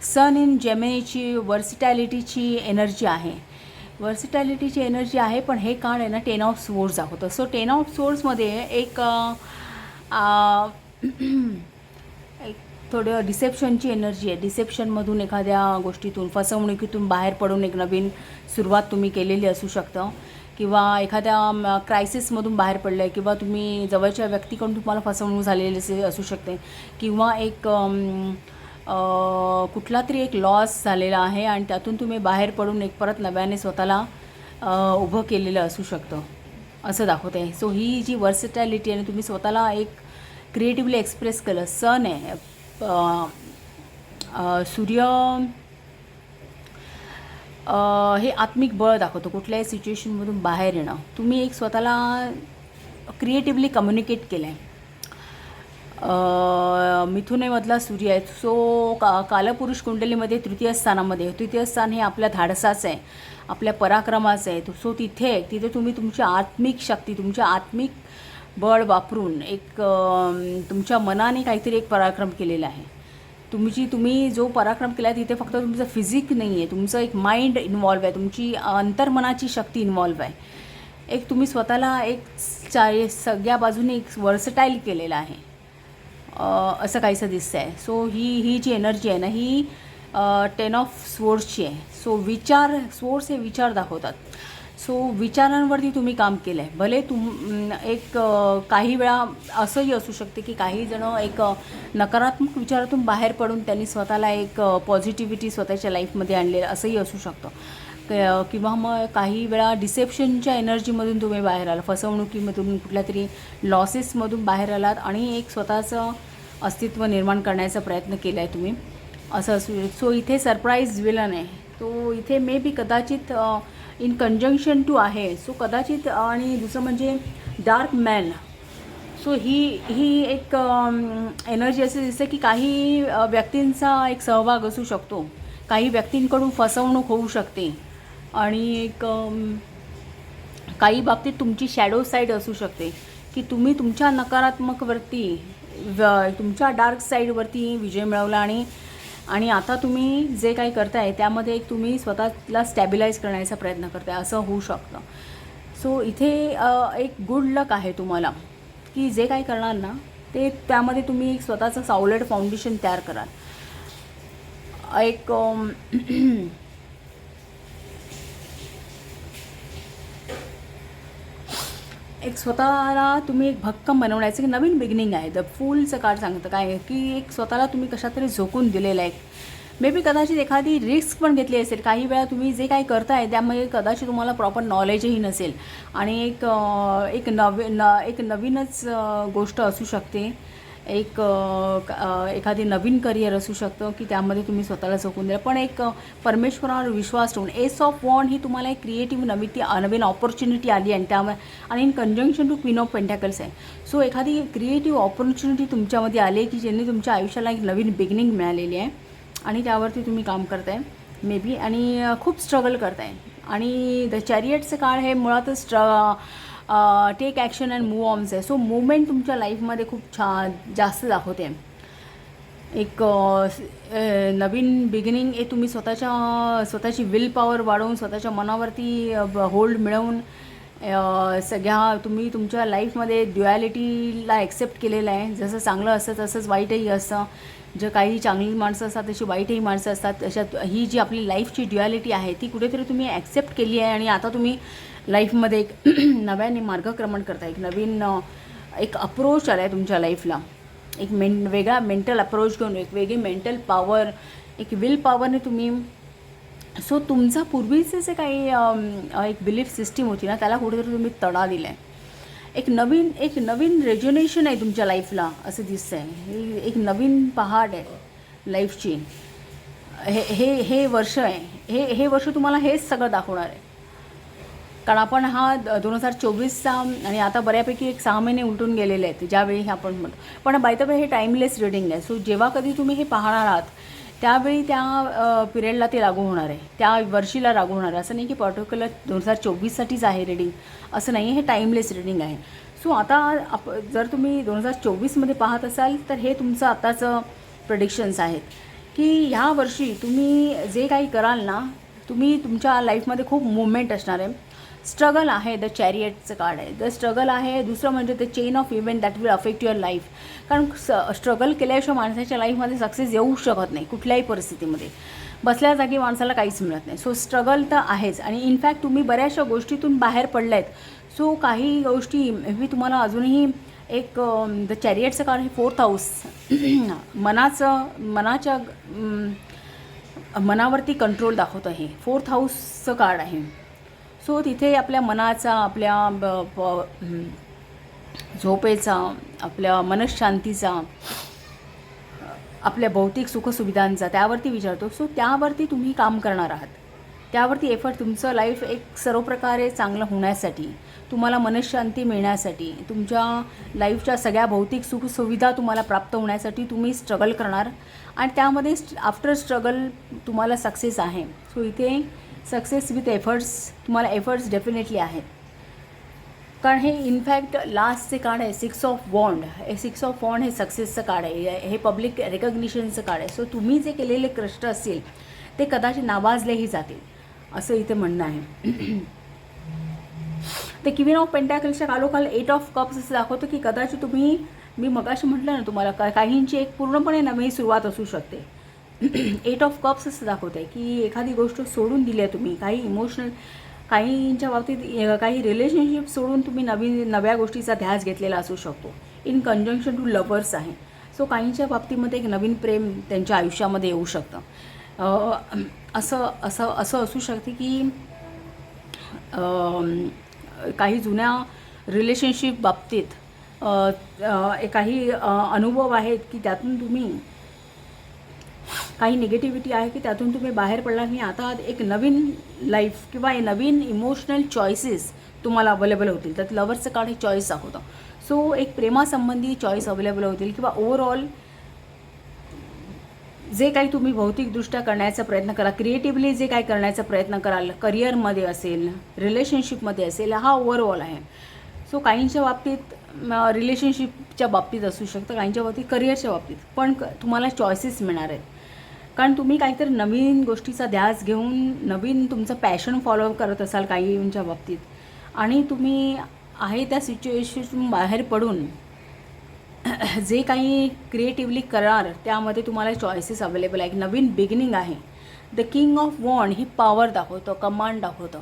सन इन जेमिनीची वर्सिटॅलिटीची एनर्जी आहे. पण हे कार्ड आहे ना 10 ऑफ स्वोर्ड्स दाखवतं. सो 10 ऑफ स्वोर्ड्समध्ये एक थोडं डिसेप्शनची एनर्जी आहे. डिसेप्शनमधून एखाद्या गोष्टीतून, फसवणुकीतून बाहेर पडून एक नवीन सुरुवात तुम्ही केलेली असू शकतं, किंवा एखाद्या क्रायसिसमधून बाहेर पडलं आहे, किंवा तुम्ही जवळच्या व्यक्तीकडून तुम्हाला फसवणूक झालेली असू शकते, किंवा एक कुठला तरी एक लॉस झालेला आहे आणि त्यातून तुम्ही बाहेर पडून एक परत नव्याने स्वतःला उभं केलेलं असू शकतं असं दाखवत आहे. सो ही जी वर्सिटॅलिटी आहे, तुम्ही स्वतःला एक क्रिएटिव्हली एक्सप्रेस केलं. सन आहे, सूर्य हे आत्मिक बळ दाखवतो. कुठल्याही सिच्युएशनमधून बाहेर येणं, तुम्ही एक स्वतःला क्रिएटिव्हली कम्युनिकेट केलं आहे. मिथुनेमधला सूर्य आहे. सो कालपुरुष कुंडलीमध्ये तृतीय स्थानामध्ये, तृतीय स्थान हे आपल्या धाडसाचं आहे, आपल्या पराक्रमाचं आहे. सो तिथे तुम्ही तुमची आत्मिक शक्ती, तुमच्या आत्मिक बळ वापरून एक तुमच्या मनाने काहीतरी एक पराक्रम केलेला आहे. तुम्ही जो पराक्रम केला आहे तिथे फक्त तुमचं फिजिक नाही आहे, तुमचं एक माइंड इन्व्हॉल्व आहे, तुमची अंतर्मनाची शक्ती इन्व्हॉल्व आहे. एक तुम्ही स्वतःला एक सगळ्या बाजूने एक वर्सटाईल केलेलं आहे असं काहीसं दिसतं आहे. सो ही जी एनर्जी आहे ना, ही 10 ऑफ स्वोर्ड्सची आहे. सो स्वोर्ड्स हे विचार दाखवतात. सो विचारांवरती तुम्ही काम केलं आहे. भले एक काही वेळा असंही असू शकते की काही जणं एक नकारात्मक विचारातून बाहेर पडून त्यांनी स्वतःला एक पॉझिटिव्हिटी स्वतःच्या लाईफमध्ये आणलेलं असंही असू शकतं, किंवा मग काही वेळा डिसेप्शनच्या एनर्जीमधून तुम्ही बाहेर आला, फसवणुकीमधून, कुठल्या तरी लॉसेसमधून बाहेर आलात आणि एक स्वतःचं अस्तित्व निर्माण करण्याचा प्रयत्न केला आहे तुम्ही असं असू. सो इथे सरप्राईज विलन आहे. तो इथे मे बी कदाचित इन कंजंक्शन टू आहे. सो कदाचित, आणि दुसरं म्हणजे डार्क मॅन. सो ही एक एनर्जी असे दिसते की काही व्यक्तींचा एक सहभाग असू शकतो, काही व्यक्तींकडून फसवणूक होऊ शकते, आणि एक काही बाबतीत तुमची शॅडो साईड असू शकते की तुम्ही तुमच्या नकारात्मकवरती, तुमच्या डार्क साईडवरती विजय मिळवला, आणि आता तुम्ही जे काही करताय त्यामध्ये एक तुम्ही स्वतःला स्टॅबिलाईज करण्याचा प्रयत्न करताय असं होऊ शकतं. सो इथे एक गुड लक आहे तुम्हाला की जे काही करणार ना ते त्यामध्ये तुम्ही एक स्वतःचं सॉलिड फाउंडेशन तयार कराल. एक स्वतःला तुम्ही एक भक्कम बनवण्याचं एक नवीन बिगिनिंग आहे. द फूलचं कार्ड सांगतं काय आहे की एक स्वतःला तुम्ही कशात तरी झोकून दिलेलं आहे. मे बी कदाचित एखादी रिस्क पण घेतली असेल. काही वेळा तुम्ही जे काही करताय त्यामध्ये कदाचित तुम्हाला प्रॉपर नॉलेजही नसेल, आणि एक नवीनच गोष्ट असू शकते, एखादी नवीन करिअर असू शकतं की त्यामध्ये तुम्ही स्वतःला झोकून द्या. पण एक परमेश्वरावर विश्वास ठेवून एस ऑफ वॉन्ड ही तुम्हाला एक क्रिएटिव्ह नवीन ऑपॉर्च्युनिटी आली, आणि त्यामुळे आणि in conjunction to queen of pentacles आहे. सो एखादी क्रिएटिव्ह ऑपॉर्च्युनिटी तुमच्यामध्ये आली की ज्यांनी तुमच्या आयुष्याला एक नवीन बिगिनिंग मिळालेली आहे, आणि त्यावरती तुम्ही काम करताय मे बी, आणि खूप स्ट्रगल करताय. आणि द चॅरियटचं काळ हे मुळातच टेक ॲक्शन अँड मूव ऑन्स आहे. सो मुवमेंट तुमच्या लाईफमध्ये खूप छान जास्त दाखवते. एक नवीन बिगिनिंग हे तुम्ही स्वतःची विल पॉवर वाढवून स्वतःच्या मनावरती होल्ड मिळवून सगळ्या तुम्ही तुमच्या लाईफमध्ये ड्युॲलिटीला ॲक्सेप्ट केलेलं आहे. जसं चांगलं असतं तसंच वाईटही असतं. जे काही चांगली माणसं असतात तशी वाईटही माणसं असतात. अशात ही जी आपली लाईफची ड्युॲलिटी आहे ती कुठेतरी तुम्ही ॲक्सेप्ट केली आहे आणि आता तुम्ही लाईफमध्ये एक नव्याने मार्गक्रमण करता. एक नवीन एक अप्रोच आला आहे तुमच्या लाईफला. एक वेगळा मेंटल अप्रोच घेऊन एक वेगळी मेंटल पॉवर, एक विल पॉवरने तुम्ही. सो तुमचा पूर्वीचे जे काही एक बिलीफ सिस्टीम होती ना त्याला कुठेतरी तुम्ही तडा दिला आहे. एक नवीन रेज्युनेशन आहे तुमच्या लाईफला असं दिसतं आहे. एक नवीन पहाट आहे लाईफची. हे वर्ष आहे. हे वर्ष तुम्हाला हेच सगळं दाखवणार आहे. कारण आपण हा 2024चा आणि आता बऱ्यापैकी एक 6 महिने उलटून गेलेले आहेत ज्यावेळी हे आपण म्हणतो. पण बाय द वे हे टाईमलेस रिडिंग आहे. सो जेव्हा कधी तुम्ही हे पाहणार आहात त्यावेळी त्या पिरियडला ते लागू होणार आहे, त्या वर्षीला लागू होणार आहे. असं नाही की पर्टिक्युलर 2024साठीच आहे रिडिंग, असं नाही. हे टाईमलेस रिडिंग आहे. सो आता जर तुम्ही 2024मध्ये पाहत असाल तर हे तुमचं आताचं प्रेडिक्शन्स आहेत की ह्या वर्षी तुम्ही जे काही कराल ना तुम्ही तुमच्या लाईफमध्ये खूप मुवमेंट असणार आहे. स्ट्रगल आहे. द चॅरियटचं कार्ड आहे. द स्ट्रगल आहे. दुसरं म्हणजे the chain of event that will affect your life. कारण स्ट्रगल केल्याशिवाय माणसाच्या लाईफमध्ये सक्सेस येऊ शकत नाही कुठल्याही परिस्थितीमध्ये. बसल्या जागी माणसाला काहीच मिळत नाही. सो स्ट्रगल तर आहेच आणि इनफॅक्ट तुम्ही बऱ्याचशा गोष्टीतून बाहेर पडला आहेत. सो काही गोष्टी मी तुम्हाला अजूनही एक द चॅरियटचं कार्ड हे 4th हाऊस मनावरती कंट्रोल दाखवतं. हे 4th हाऊसचं कार्ड आहे. सो तिथे आपल्या मनाचा, आपल्या झोपेचा, आपल्या मनशांतीचा, आपल्या भौतिक सुखसुविधांचा त्यावरती विचारतो. सो त्यावरती तुम्ही काम करणार आहात. त्यावरती एफर्ट तुमचं लाईफ एक सर्व प्रकारे चांगलं होण्यासाठी, तुम्हाला मनशांती मिळण्यासाठी, तुमच्या लाईफच्या सगळ्या भौतिक सुखसुविधा तुम्हाला प्राप्त होण्यासाठी तुम्ही स्ट्रगल करणार आणि त्यामध्ये आफ्टर स्ट्रगल तुम्हाला सक्सेस आहे. सो इथे सक्सेस विथ एफर्ट्स, तुम्हाला एफर्ट्स डेफिनेटली आहेत. कारण हे इनफॅक्ट लास्टचे कार्ड आहे 6 ऑफ वॉन्ड. हे 6 ऑफ वॉन्ड हे सक्सेसचं कार्ड आहे. हे पब्लिक रेकग्निशनचं कार्ड आहे. सो तुम्ही जे केलेले कष्ट असतील ते कदाचित नावाजलेही जातील असं इथे म्हणणं आहे. ते क्वीन ऑफ पेंटॅकल्सच्या खालोखाल 8 ऑफ कप्स असं दाखवतं की कदाचित तुम्ही, मी मगाशी म्हटलं ना तुम्हाला, काहींची एक पूर्णपणे नवी सुरुवात असू शकते. 8 ऑफ कप्स असं दाखवत आहे की एखादी गोष्ट सोडून दिली आहे तुम्ही. काही इमोशनल, काहींच्या बाबतीत काही रिलेशनशिप सोडून तुम्ही नव्या गोष्टीचा ध्यास घेतलेला असू शकतो. इन कंजंक्शन टू लवर्स आहे. सो काहींच्या बाबतीमध्ये एक नवीन प्रेम त्यांच्या आयुष्यामध्ये येऊ शकतं. असं असू शकते की काही जुन्या रिलेशनशिप बाबतीत काही अनुभव आहेत की त्यातून तुम्ही, काही निगेटिव्हिटी आहे की त्यातून तुम्ही बाहेर पडला आणि आता एक नवीन लाईफ किंवा नवीन इमोशनल चॉईसेस तुम्हाला अवेलेबल होतील. त्यात लवर्सचं कार्ड हे चॉईस दाखवतं. सो एक प्रेमासंबंधी चॉईस अवेलेबल होतील किंवा ओव्हरऑल जे काही तुम्ही भौतिकदृष्ट्या करण्याचा प्रयत्न करा, क्रिएटिव्हली जे काही करण्याचा प्रयत्न कराल, करिअरमध्ये असेल, रिलेशनशिपमध्ये असेल, हा ओव्हरऑल आहे. सो काहींच्या बाबतीत रिलेशनशिपच्या बाबतीत असू शकतं, काहींच्या बाबतीत करिअरच्या बाबतीत, पण तुम्हाला चॉईसेस मिळणार आहेत. कारण तुम्ही काहीतरी नवीन गोष्टीचा ध्यास घेऊन नवीन तुमचं पॅशन फॉलो करत असाल काहींच्या बाबतीत आणि तुम्ही आहे त्या सिच्युएशनतून बाहेर पडून जे काही क्रिएटिव्हली करणार त्यामध्ये तुम्हाला चॉईसेस अवेलेबल आहे. एक नवीन बिगिनिंग आहे. द किंग ऑफ वॉन्ड ही पॉवर दाखवतं, कमांड दाखवतं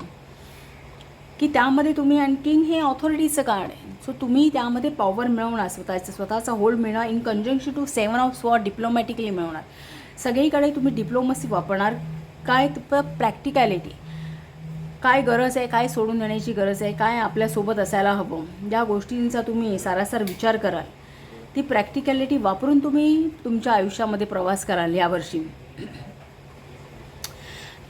की त्यामध्ये तुम्ही, आणि किंग हे ऑथॉरिटीचं कार्ड आहे. सो तुम्ही त्यामध्ये पॉवर मिळवणार, स्वतःचा होल्ड मिळणार. In conjunction to 7 of sword diplomatically मिळवणार. सगळीकडे तुम्ही डिप्लोमसी वापरणार. काय प्रॅक्टिकॅलिटी, काय गरज आहे, काय सोडून देण्याची गरज आहे, काय आपल्यासोबत असायला हवं, ज्या गोष्टींचा तुम्ही सारासार विचार कराल ती प्रॅक्टिकॅलिटी वापरून तुम्ही तुमच्या आयुष्यामध्ये प्रवास कराल यावर्षी.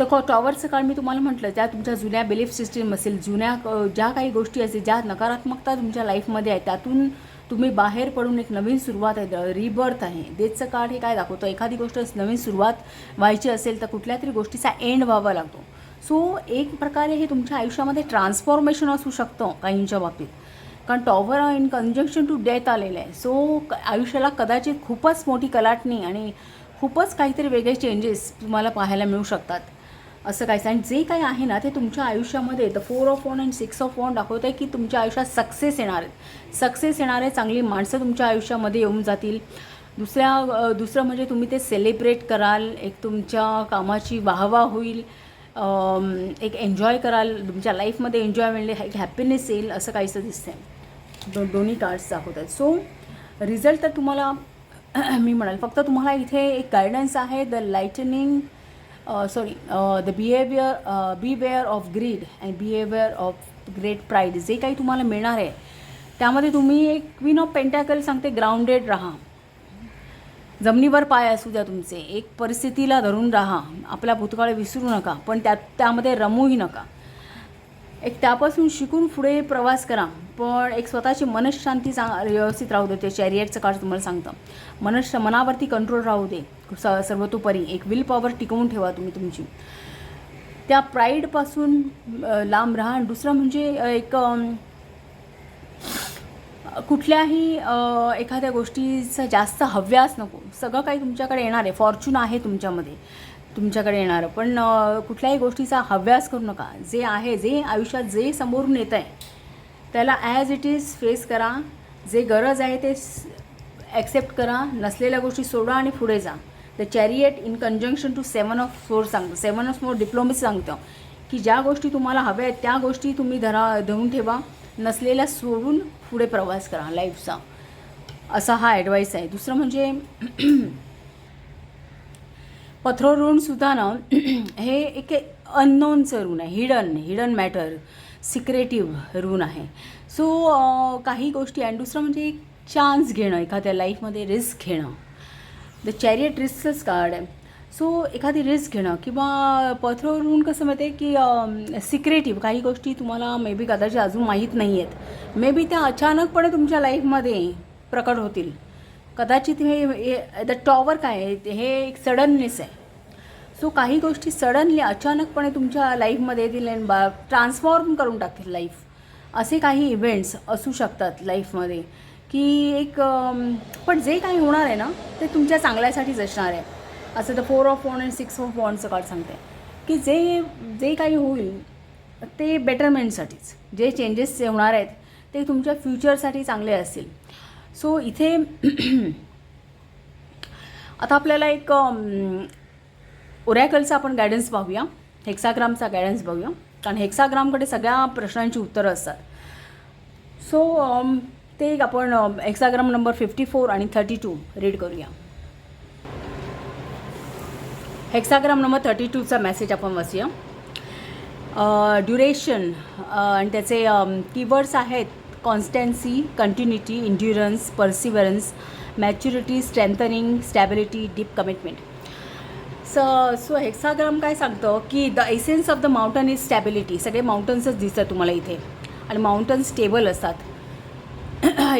तर टॉवरचं काळ मी तुम्हाला म्हटलं, त्या तुमच्या जुन्या बिलीफ सिस्टीम असेल, जुन्या ज्या काही गोष्टी असतील, ज्या नकारात्मकता तुमच्या लाईफमध्ये आहे त्यातून तुम्ही बाहेर पडून एक नवीन सुरुवात आहे, रिबर्थ आहे. डेथचं कार्ड हे काय दाखवतं, एखादी गोष्ट नवीन सुरुवात व्हायची असेल तर कुठल्या तरी गोष्टीचा एंड व्हावा लागतो. सो एक प्रकारे हे तुमच्या आयुष्यामध्ये ट्रान्सफॉर्मेशन असू शकतं काहींच्या बाबतीत, कारण tower in conjunction to death आलेलं आहे. सो आयुष्याला कदाचित खूपच मोठी कलाटणी आणि खूपच काहीतरी वेगळे चेंजेस तुम्हाला पाहायला मिळू शकतात असं काहीच. आणि जे काही आहे ना ते तुमच्या आयुष्यामध्ये द 4 ऑफ वॉन्ड आणि 6 ऑफ वॉन्ड दाखवत आहे की तुमच्या आयुष्यात सक्सेस येणार आहेत. सक्सेस येणारे चांगली माणसं तुमच्या आयुष्यामध्ये येऊन जातील. दुसरं म्हणजे तुम्ही ते सेलिब्रेट कराल, एक तुमच्या कामाची वाहवा होईल, एक एन्जॉय कराल, तुमच्या लाईफमध्ये एन्जॉय मिळेल, एक हॅपीनेस येईल असं काहीसं दिसतंय. दोन्ही कार्ड्स दाखवत आहेत. सो रिझल्ट तर तुम्हाला मी म्हणाल फक्त तुम्हाला इथे एक गायडन्स आहे, the lightning the behaviour of greed and behaviour of great pride. जे काही तुम्हाला मिळणार आहे त्यामध्ये तुम्ही एक क्वीन ऑफ पेंटॅकल सांगते, ग्राउंडेड राहा, जमिनीवर पाय असू द्या तुमचे, एक परिस्थितीला धरून राहा, आपला भूतकाळ विसरू नका, पण त्यामध्ये रमूही नका. एक त्यापासून शिकून पुढे प्रवास करा, पण एक स्वतःची मनशांती व्यवस्थित राहू दे. ते चॅरियटचं कार्ड तुम्हाला सांगतं, मनावरती कंट्रोल राहू दे सर्वतोपरी. एक विल पॉवर टिकवून ठेवा तुम्ही तुमची, त्या प्राईडपासून लांब राहा. आणि दुसरं म्हणजे एक कुठल्याही एखाद्या गोष्टीचा जास्त हव्यास नको. सगळं काही तुमच्याकडे येणार आहे, फॉर्च्यून आहे तुमच्याकडे येणारं, पण कुठल्याही गोष्टीचा हव्यास करू नका. जे आहे, जे आयुष्यात जे समोरून येतं आहे त्याला ॲज इट इज फेस करा. जे गरज आहे ते ॲक्सेप्ट करा, नसलेल्या गोष्टी सोडा आणि पुढे जा. The chariot in conjunction to 7 of sword सांगतं. 7 ऑफ स्वॉर्ड डिप्लोमसी सांगतं की ज्या गोष्टी तुम्हाला हव्या आहेत त्या गोष्टी तुम्ही धरून ठेवा, नसलेल्या सोडून पुढे प्रवास करा लाईफचा, असा हा ॲडवाईस आहे. दुसरं म्हणजे पथरो ऋणसुद्धा ना हे एक अननोनचं ऋण आहे, हिडन मॅटर, सिक्रेटिव्ह ऋण आहे. सो काही गोष्टी. आणि दुसरं म्हणजे एक चान्स घेणं, एखाद्या लाईफमध्ये रिस्क घेणं. द चॅरियट रिस्कच कार्ड आहे. सो एखादी रिस्क घेणं किंवा पथरो ऋण कसं माहिती आहे की सिक्रेटिव्ह काही गोष्टी तुम्हाला मे बी कदाचित अजून माहीत नाही आहेत, मे बी त्या अचानकपणे तुमच्या लाईफमध्ये प्रकट होतील. कदाचित हे द टॉवर काय आहे, हे एक सडननेस आहे. सो काही गोष्टी सडनली अचानकपणे तुमच्या लाईफमध्ये येतील आणि ट्रान्सफॉर्म करून टाकतील लाईफ. असे काही इव्हेंट्स असू शकतात लाईफमध्ये की एक पण जे काही होणार आहे ना ते तुमच्या चांगल्यासाठीच असणार आहे. असं द 4 ऑफ वॉन्ड आणि 6 ऑफ वॉन्डचं कार्ड सांगते की जे काही होईल ते बेटरमेंटसाठीच, जे चेंजेस जे होणार आहेत ते तुमच्या फ्युचरसाठी चांगले असतील. सो इथे आता आपल्याला एक ओरॅकलचा आपण गायडन्स पाहूया, हेक्साग्रामचा गायडन्स बघूया, कारण हेक्साग्रामकडे सगळ्या प्रश्नांची उत्तरं असतात. सो ते आपण हेक्साग्राम नंबर 54 आणि 32 रीड करूया. हेक्साग्राम नंबर 32चा मेसेज आपण वाचूया. ड्युरेशन आणि त्याचे कीवर्ड्स आहेत constancy, continuity, endurance, perseverance, maturity, strengthening, stability, deep commitment. So hexagram काय सांगतं की the essence of the mountain is stability. सगळे माउंटन्सच दिसतात तुम्हाला इथे, आणि माउंटन्स स्टेबल असतात,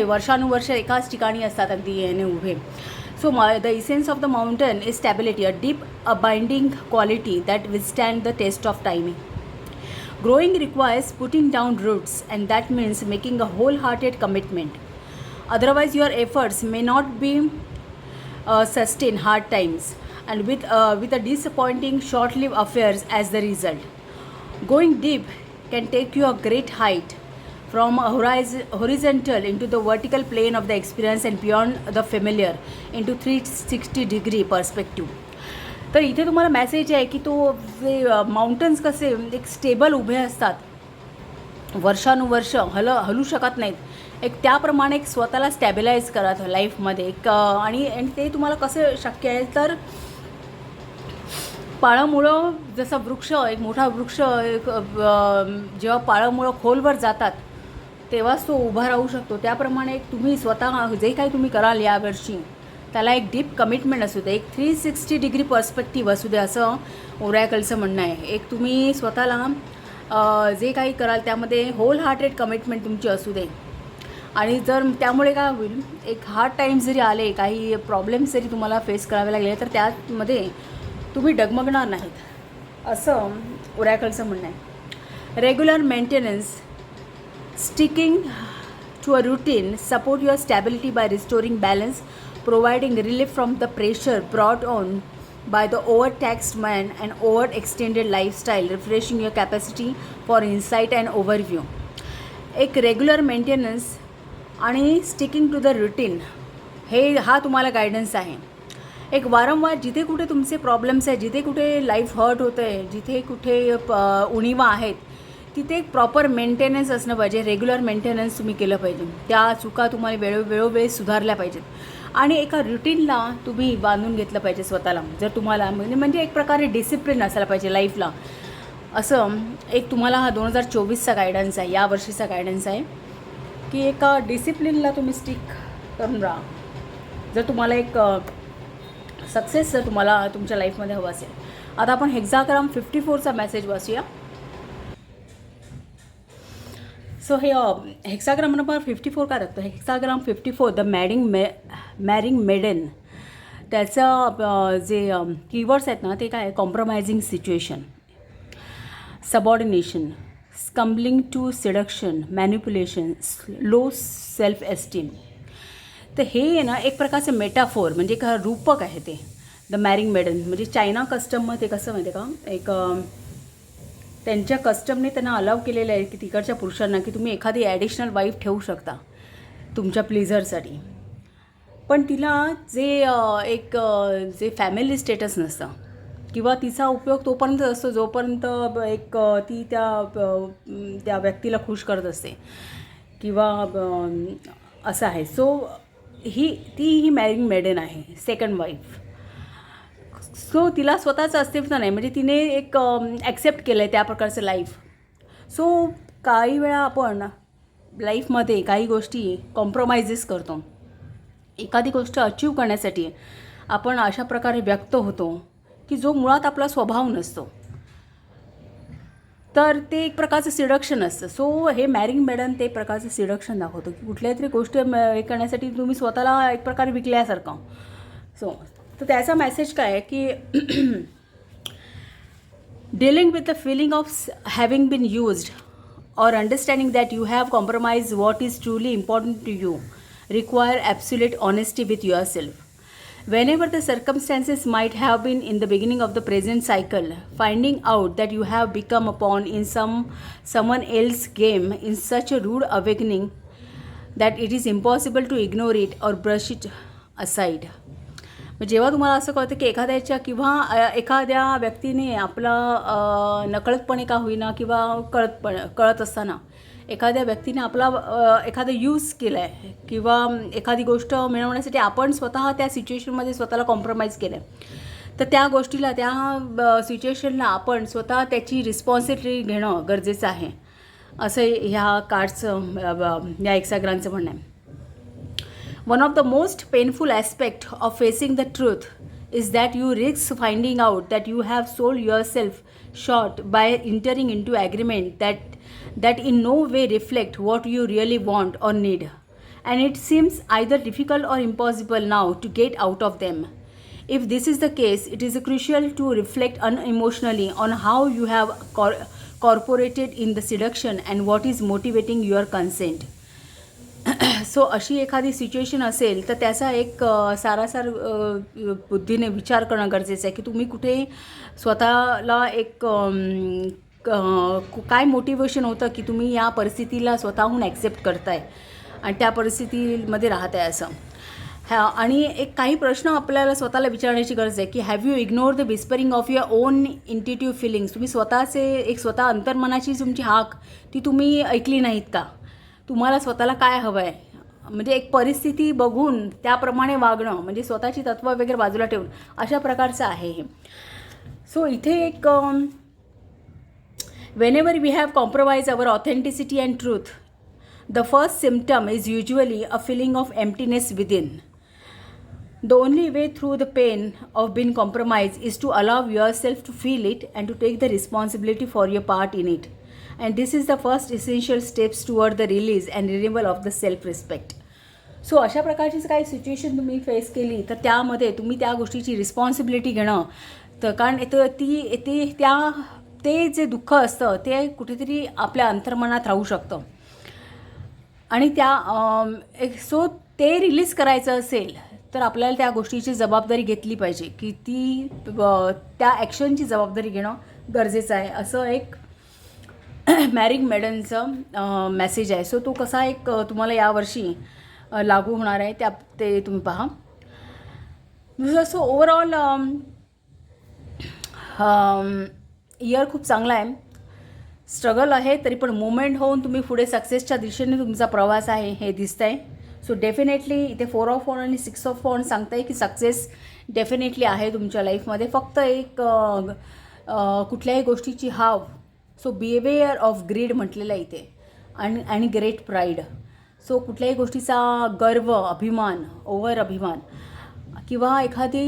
वर्षानुवर्ष एकाच ठिकाणी असतात अगदी याने उभे. So the essence of the mountain is stability, a deep abiding quality that withstand the test of timing. Growing requires putting down roots, and that means making a wholehearted commitment. Otherwise, your efforts may not be sustain hard times, and with a disappointing short-lived affairs as the result. Going deep can take you a great height, from a horizontal into the vertical plane of the experience and beyond the familiar into 360-degree perspective. तर इथे तुम्हाला मेसेज आहे की तो जे माउंटन्स कसे एक स्टेबल उभे असतात, वर्षानुवर्ष हलू शकत नाहीत, एक त्याप्रमाणे एक स्वतःला स्टॅबिलाइज करा लाईफमध्ये एक. आणि ते तुम्हाला कसं शक्य आहे तर पाळंमुळं, जसा वृक्ष एक मोठा वृक्ष एक जेव्हा पाळंमुळं खोलवर जातात तेव्हाच तो उभा राहू शकतो, त्याप्रमाणे तुम्ही स्वतः जे काही तुम्ही कराल यावर्षी त्याला एक डीप कमिटमेंट असू दे, एक 360 पर्स्पेक्टिव्ह असू दे, असं ओरॅकलचं म्हणणं आहे. एक तुम्ही स्वतःला जे काही कराल त्यामध्ये होल हार्टेड कमिटमेंट तुमची असू दे. आणि जर त्यामुळे काय होईल, एक हार्ड टाईम्स जरी आले, काही प्रॉब्लेम्स जरी तुम्हाला फेस करावे लागले तर त्यामध्ये तुम्ही डगमगणार नाहीत, असं ओरॅकलचं म्हणणं आहे. Regular maintenance, sticking to a routine support your stability by restoring balance, providing relief from the pressure brought on by the overtaxed man and overextended lifestyle, refreshing your capacity for insight and overview. एक रेग्युलर मेंटेनन्स आणि स्टिकिंग टू द रुटीन हा तुम्हाला गायडन्स आहे. एक वारंवार जिथे कुठे तुमचे प्रॉब्लेम्स आहेत, जिथे कुठे लाईफ हर्ट होतं आहे, जिथे कुठे उणीवा आहेत, तिथे एक प्रॉपर मेंटेनन्स असणं पाहिजे. रेग्युलर मेंटेनन्स तुम्ही केलं पाहिजे. त्या चुका तुम्हाला वेळोवेळी सुधारल्या पाहिजेत आणि एका रुटीनला तुम्ही बांधून घेतलं पाहिजे स्वतःला. जर तुम्हाला म्हणजे एक प्रकारे डिसिप्लिन असायला पाहिजे लाईफला. असं एक तुम्हाला हा 2024चा गायडन्स आहे, या वर्षीचा गायडन्स आहे की एका डिसिप्लिनला तुम्ही स्टिक करून राहा. जर तुम्हाला एक सक्सेस जर तुम्हाला तुमच्या लाईफमध्ये हवं असेल. आता आपण हेक्साग्राम 54चा मेसेज वाचूया. सो हे हेक्साग्राम नंबर 54 काय दाखतो? Hexagram 54 the marrying maiden. त्याचं जे कीवर्ड्स आहेत ना ते काय आहे? Compromising situation, subordination, succumbing to seduction, manipulation, low self esteem. तर हे आहे ना एक प्रकारचं मेटाफोर म्हणजे एक रूपक आहे ते. द मॅरिंग मेडन म्हणजे चायना कस्टममध्ये कसं माहिती आहे का, एक त्यांच्या कस्टमने त्यांना अलाव केलेलं आहे की तिकडच्या पुरुषांना की तुम्ही एखादी ॲडिशनल वाईफ ठेवू शकता तुमच्या प्लीझरसाठी. पण तिला जे फॅमिली स्टेटस नसतं किंवा तिचा उपयोग तोपर्यंत असतो जोपर्यंत एक ती त्या व्यक्तीला खुश करत असते किंवा असं आहे. सो ही मॅरिंग मेडन आहे, सेकंड वाईफ. सो तिला स्वतःचं अस्तित्व नाही, म्हणजे तिने एक ॲक्सेप्ट केलं आहे त्या प्रकारचं लाईफ. सो काही वेळा आपण लाईफमध्ये काही गोष्टी कॉम्प्रोमाइजेस करतो. एखादी गोष्ट अचीव करण्यासाठी आपण अशा प्रकारे व्यक्त होतो की जो मुळात आपला स्वभाव नसतो. तर ते एक प्रकारचं सिडक्शन असतं. सो हे मॅरिंग मेडन ते प्रकारचं सिडक्शन दाखवतं की कुठल्या तरी गोष्ट हे करण्यासाठी तुम्ही स्वतःला एक प्रकारे विकल्यासारखं. सो तर त्याचा मेसेज काय आहे की dealing with the feeling of having been used or understanding that you have compromised what is truly important to you require absolute honesty with yourself. Whenever the circumstances might have been in the beginning of the present cycle, finding out that you have become a pawn in someone else's game in such a rude awakening that it is impossible to ignore it or brush it aside. जेव्हा तुम्हाला असं कळतं की एखाद्या व्यक्तीने आपला नकळतपणे का होईना किंवा कळत असताना एखाद्या व्यक्तीने आपला एखादं यूज केलं आहे किंवा एखादी गोष्ट मिळवण्यासाठी आपण स्वतः त्या सिच्युएशनमध्ये स्वतःला कॉम्प्रोमाइज केलं आहे, तर त्या गोष्टीला त्या सिच्युएशनला आपण स्वतः त्याची रिस्पॉन्सिबिलिटी घेणं गरजेचं आहे, असं ह्या कार्ड्सचं या हेक्साग्रामचं म्हणणं आहे. One of the most painful aspects of facing the truth is that you risk finding out that you have sold yourself short by entering into agreement that in no way reflect what you really want or need, and it seems either difficult or impossible now to get out of them. If this is the case, it is crucial to reflect unemotionally on how you have cooperated in the seduction and what is motivating your consent. So अशी एखादी सिच्युएशन असेल तर त्याचा एक सारासार बुद्धीने विचार करणं गरजेचं आहे की तुम्ही कुठे स्वतःला एक काय मोटिवेशन होतं की तुम्ही या परिस्थितीला स्वतःहून ॲक्सेप्ट करताय आणि त्या परिस्थितीमध्ये राहत आहे असं. आणि एक काही प्रश्न आपल्याला स्वतःला विचारण्याची गरज आहे की have you ignore the whispering of your own intuitive feelings. तुम्ही स्वतः अंतर्मनाची तुमची हाक ती तुम्ही ऐकली नाहीत का? तुम्हाला स्वतःला काय हवं आहे, म्हणजे एक परिस्थिती बघून त्याप्रमाणे वागणं, म्हणजे स्वतःची तत्त्व वगैरे बाजूला ठेवून अशा प्रकारचं आहे हे. सो इथे एक whenever we have compromised our authenticity and truth, the first symptom is usually a feeling of emptiness within. The only way through the pain of being compromised is to allow yourself to feel it and to take the responsibility for your part in it. And this is the first essential steps toward the release and renewal of the self-respect. So अशा प्रकारचीच काही सिच्युएशन तुम्ही फेस केली तर त्यामध्ये तुम्ही त्या गोष्टीची रिस्पॉन्सिबिलिटी घेणं, तर कारण ते जे दुःख असतं ते कुठेतरी आपल्या अंतर्मनात राहू शकतं आणि सो ते रिलीज करायचं असेल तर आपल्याला त्या गोष्टीची जबाबदारी घेतली पाहिजे की त्या ॲक्शनची जबाबदारी घेणं गरजेचं आहे, असं एक मॅरिड मेडनचं मेसेज आहे. सो तो कसा तुम्हाला यावर्षी लागू होणार आहे ते तुम्ही पहा. सो ओव्हरऑल इयर खूप चांगला आहे. स्ट्रगल आहे तरी पण मुवमेंट होऊन तुम्ही पुढे सक्सेसच्या दिशेने तुमचा प्रवास आहे हे दिसतं आहे. सो डेफिनेटली इथे 4 ऑफ वॉन्ड आणि 6 ऑफ वॉन्ड सांगता आहे की सक्सेस डेफिनेटली आहे तुमच्या लाईफमध्ये. फक्त कुठल्याही गोष्टीची हाव. सो बिहेवियर ऑफ ग्रीड म्हटलेलं आहे इथे आणि ग्रेट प्राईड. सो कुठल्याही गोष्टीचा गर्व, अभिमान, ओव्हर अभिमान किंवा एखादी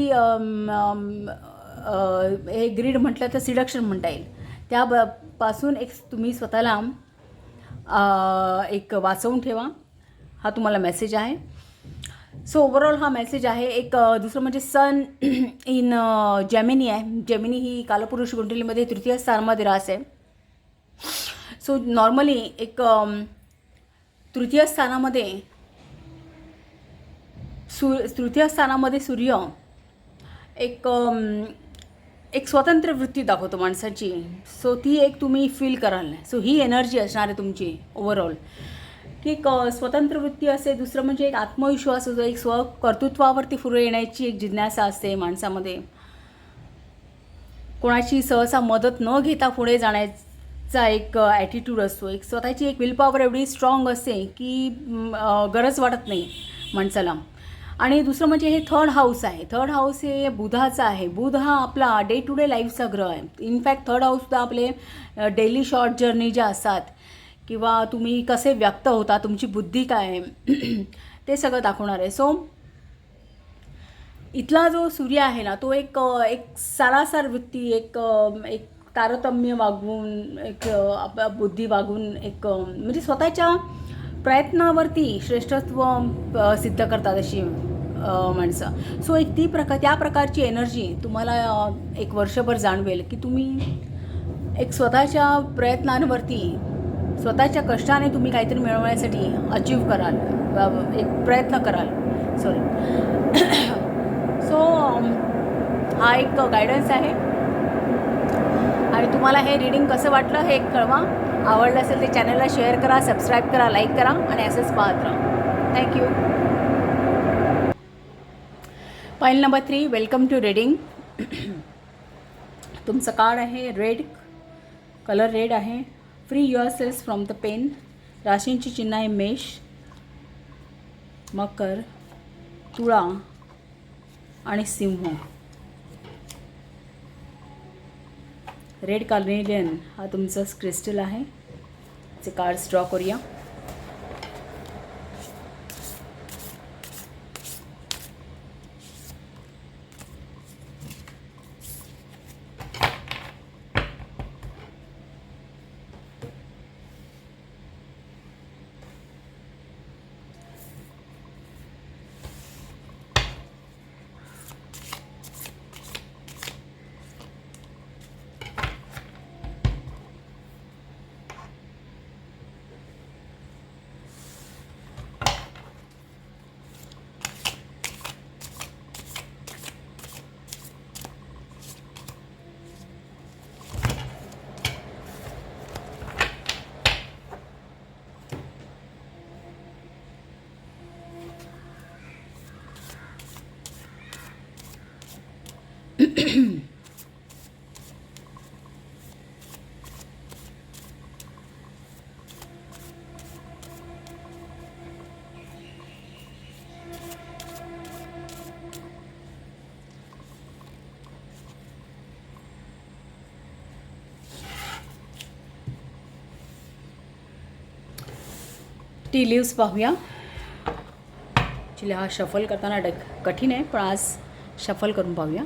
हे ग्रीड म्हटलं तर सिडक्शन म्हणता येईल, त्यापासून तुम्ही स्वतःला वाचवून ठेवा. हा तुम्हाला मेसेज आहे. सो ओव्हरऑल हा मेसेज आहे. दुसरं म्हणजे सन इन जेमिनी आहे. जेमिनी ही कालपुरुष कुंडलीमध्ये तृतीय स्थानामध्ये राहते आहे. सो नॉर्मली तृतीय स्थानामध्ये सूर्य एक स्वतंत्र वृत्ती दाखवतो माणसाची. सो ती तुम्ही फील कराल. सो ही एनर्जी असणार आहे तुमची ओव्हरऑल की स्वतंत्र वृत्ती असते. दुसरं म्हणजे एक आत्मविश्वास असतो, एक स्वकर्तृत्वावरती पुढे येण्याची एक जिज्ञासा असते माणसामध्ये. कोणाची सहसा मदत न घेता पुढे जाण्याचा एक ॲटिट्यूड असतो. स्वतःची विल पॉवर एवढी स्ट्रॉंग असते की गरज वाटत नाही माणसाला. आणि दुसरं म्हणजे हे थर्ड हाऊस आहे. थर्ड हाऊस हे बुधाचं आहे. बुध हा आपला डे टू डे लाईफचा ग्रह आहे. इनफॅक्ट थर्ड हाऊससुद्धा आपले डेली शॉर्ट जर्नी ज्या असतात किंवा तुम्ही कसे व्यक्त होता, तुमची बुद्धी काय आहे ते सगळं दाखवणार आहे. सो इथला जो सूर्य आहे ना तो एक सारासार वृत्ती, एक तारतम्य वागवून, बुद्धी वागवून म्हणजे स्वतःच्या प्रयत्नावरती श्रेष्ठत्व सिद्ध करतात अशी माणसं. सो त्या प्रकारची एनर्जी तुम्हाला वर्षभर जाणवेल की तुम्ही स्वतःच्या प्रयत्नांवरती, स्वतःच्या कष्टाने तुम्ही काहीतरी मिळवण्यासाठी अचीव कराल, प्रयत्न कराल. सो हा गायडन्स आहे. आणि तुम्हाला हे रीडिंग कसं वाटलं हे कळवा. आवडलं असेल ते चॅनलला शेअर करा, सबस्क्राईब करा, लाईक करा आणि असंच पाहत राहा. Thank you. Pile number 3, welcome to reading. तुमचं कार्ड आहे रेड, कलर रेड आहे. Free your selves from the pain. राशींची चिन्ह आहे मेष, मकर, तुळा आणि सिंह. रेड कार्नेलियन हा तुमचा क्रिस्टल आहे. ते कार्ड्स ड्रॉ करूया. टी लिव्स पाहूया. ॲक्च्युली हा शफल करताना कठीण आहे, पण आज शफल करून पाहूया.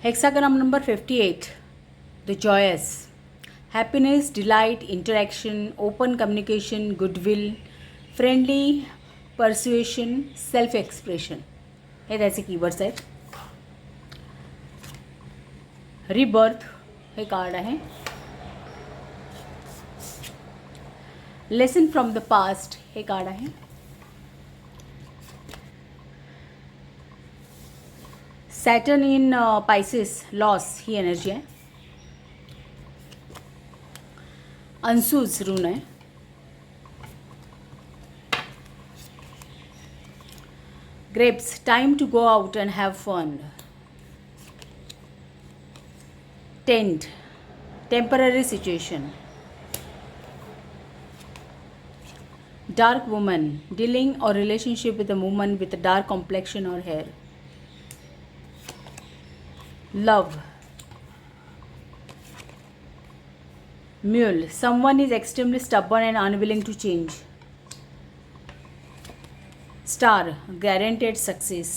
Hexagram number 58, the joyous. Happiness, delight, interaction, open communication, goodwill, friendly, persuasion, self expression. हे त्याचे कीवर्ड्स आहेत. रिबर्थ हे कार्ड आहे. लेसन फ्रॉम द पास्ट हे कार्ड आहे. सॅटर्न इन पायसेस, लॉस ही एनर्जी आहे. अनसूज रून आहे. Grapes, time to go out and have fun. Tent, temporary situation. Dark woman, dealing or relationship with a woman with a dark complexion or hair. Love. Mule, someone is extremely stubborn and unwilling to change. Star, guaranteed success.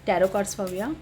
Tarot cards पाहूया.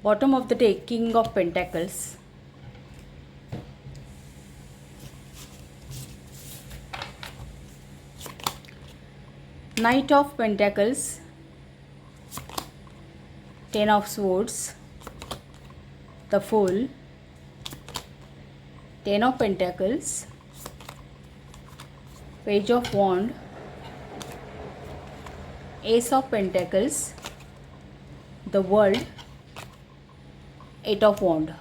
Bottom of the deck, King of Pentacles. Knight of Pentacles. Ten of Swords. The Fool. Ten of Pentacles. Page of Wand. Ace of Pentacles. The World. Eight of Wand.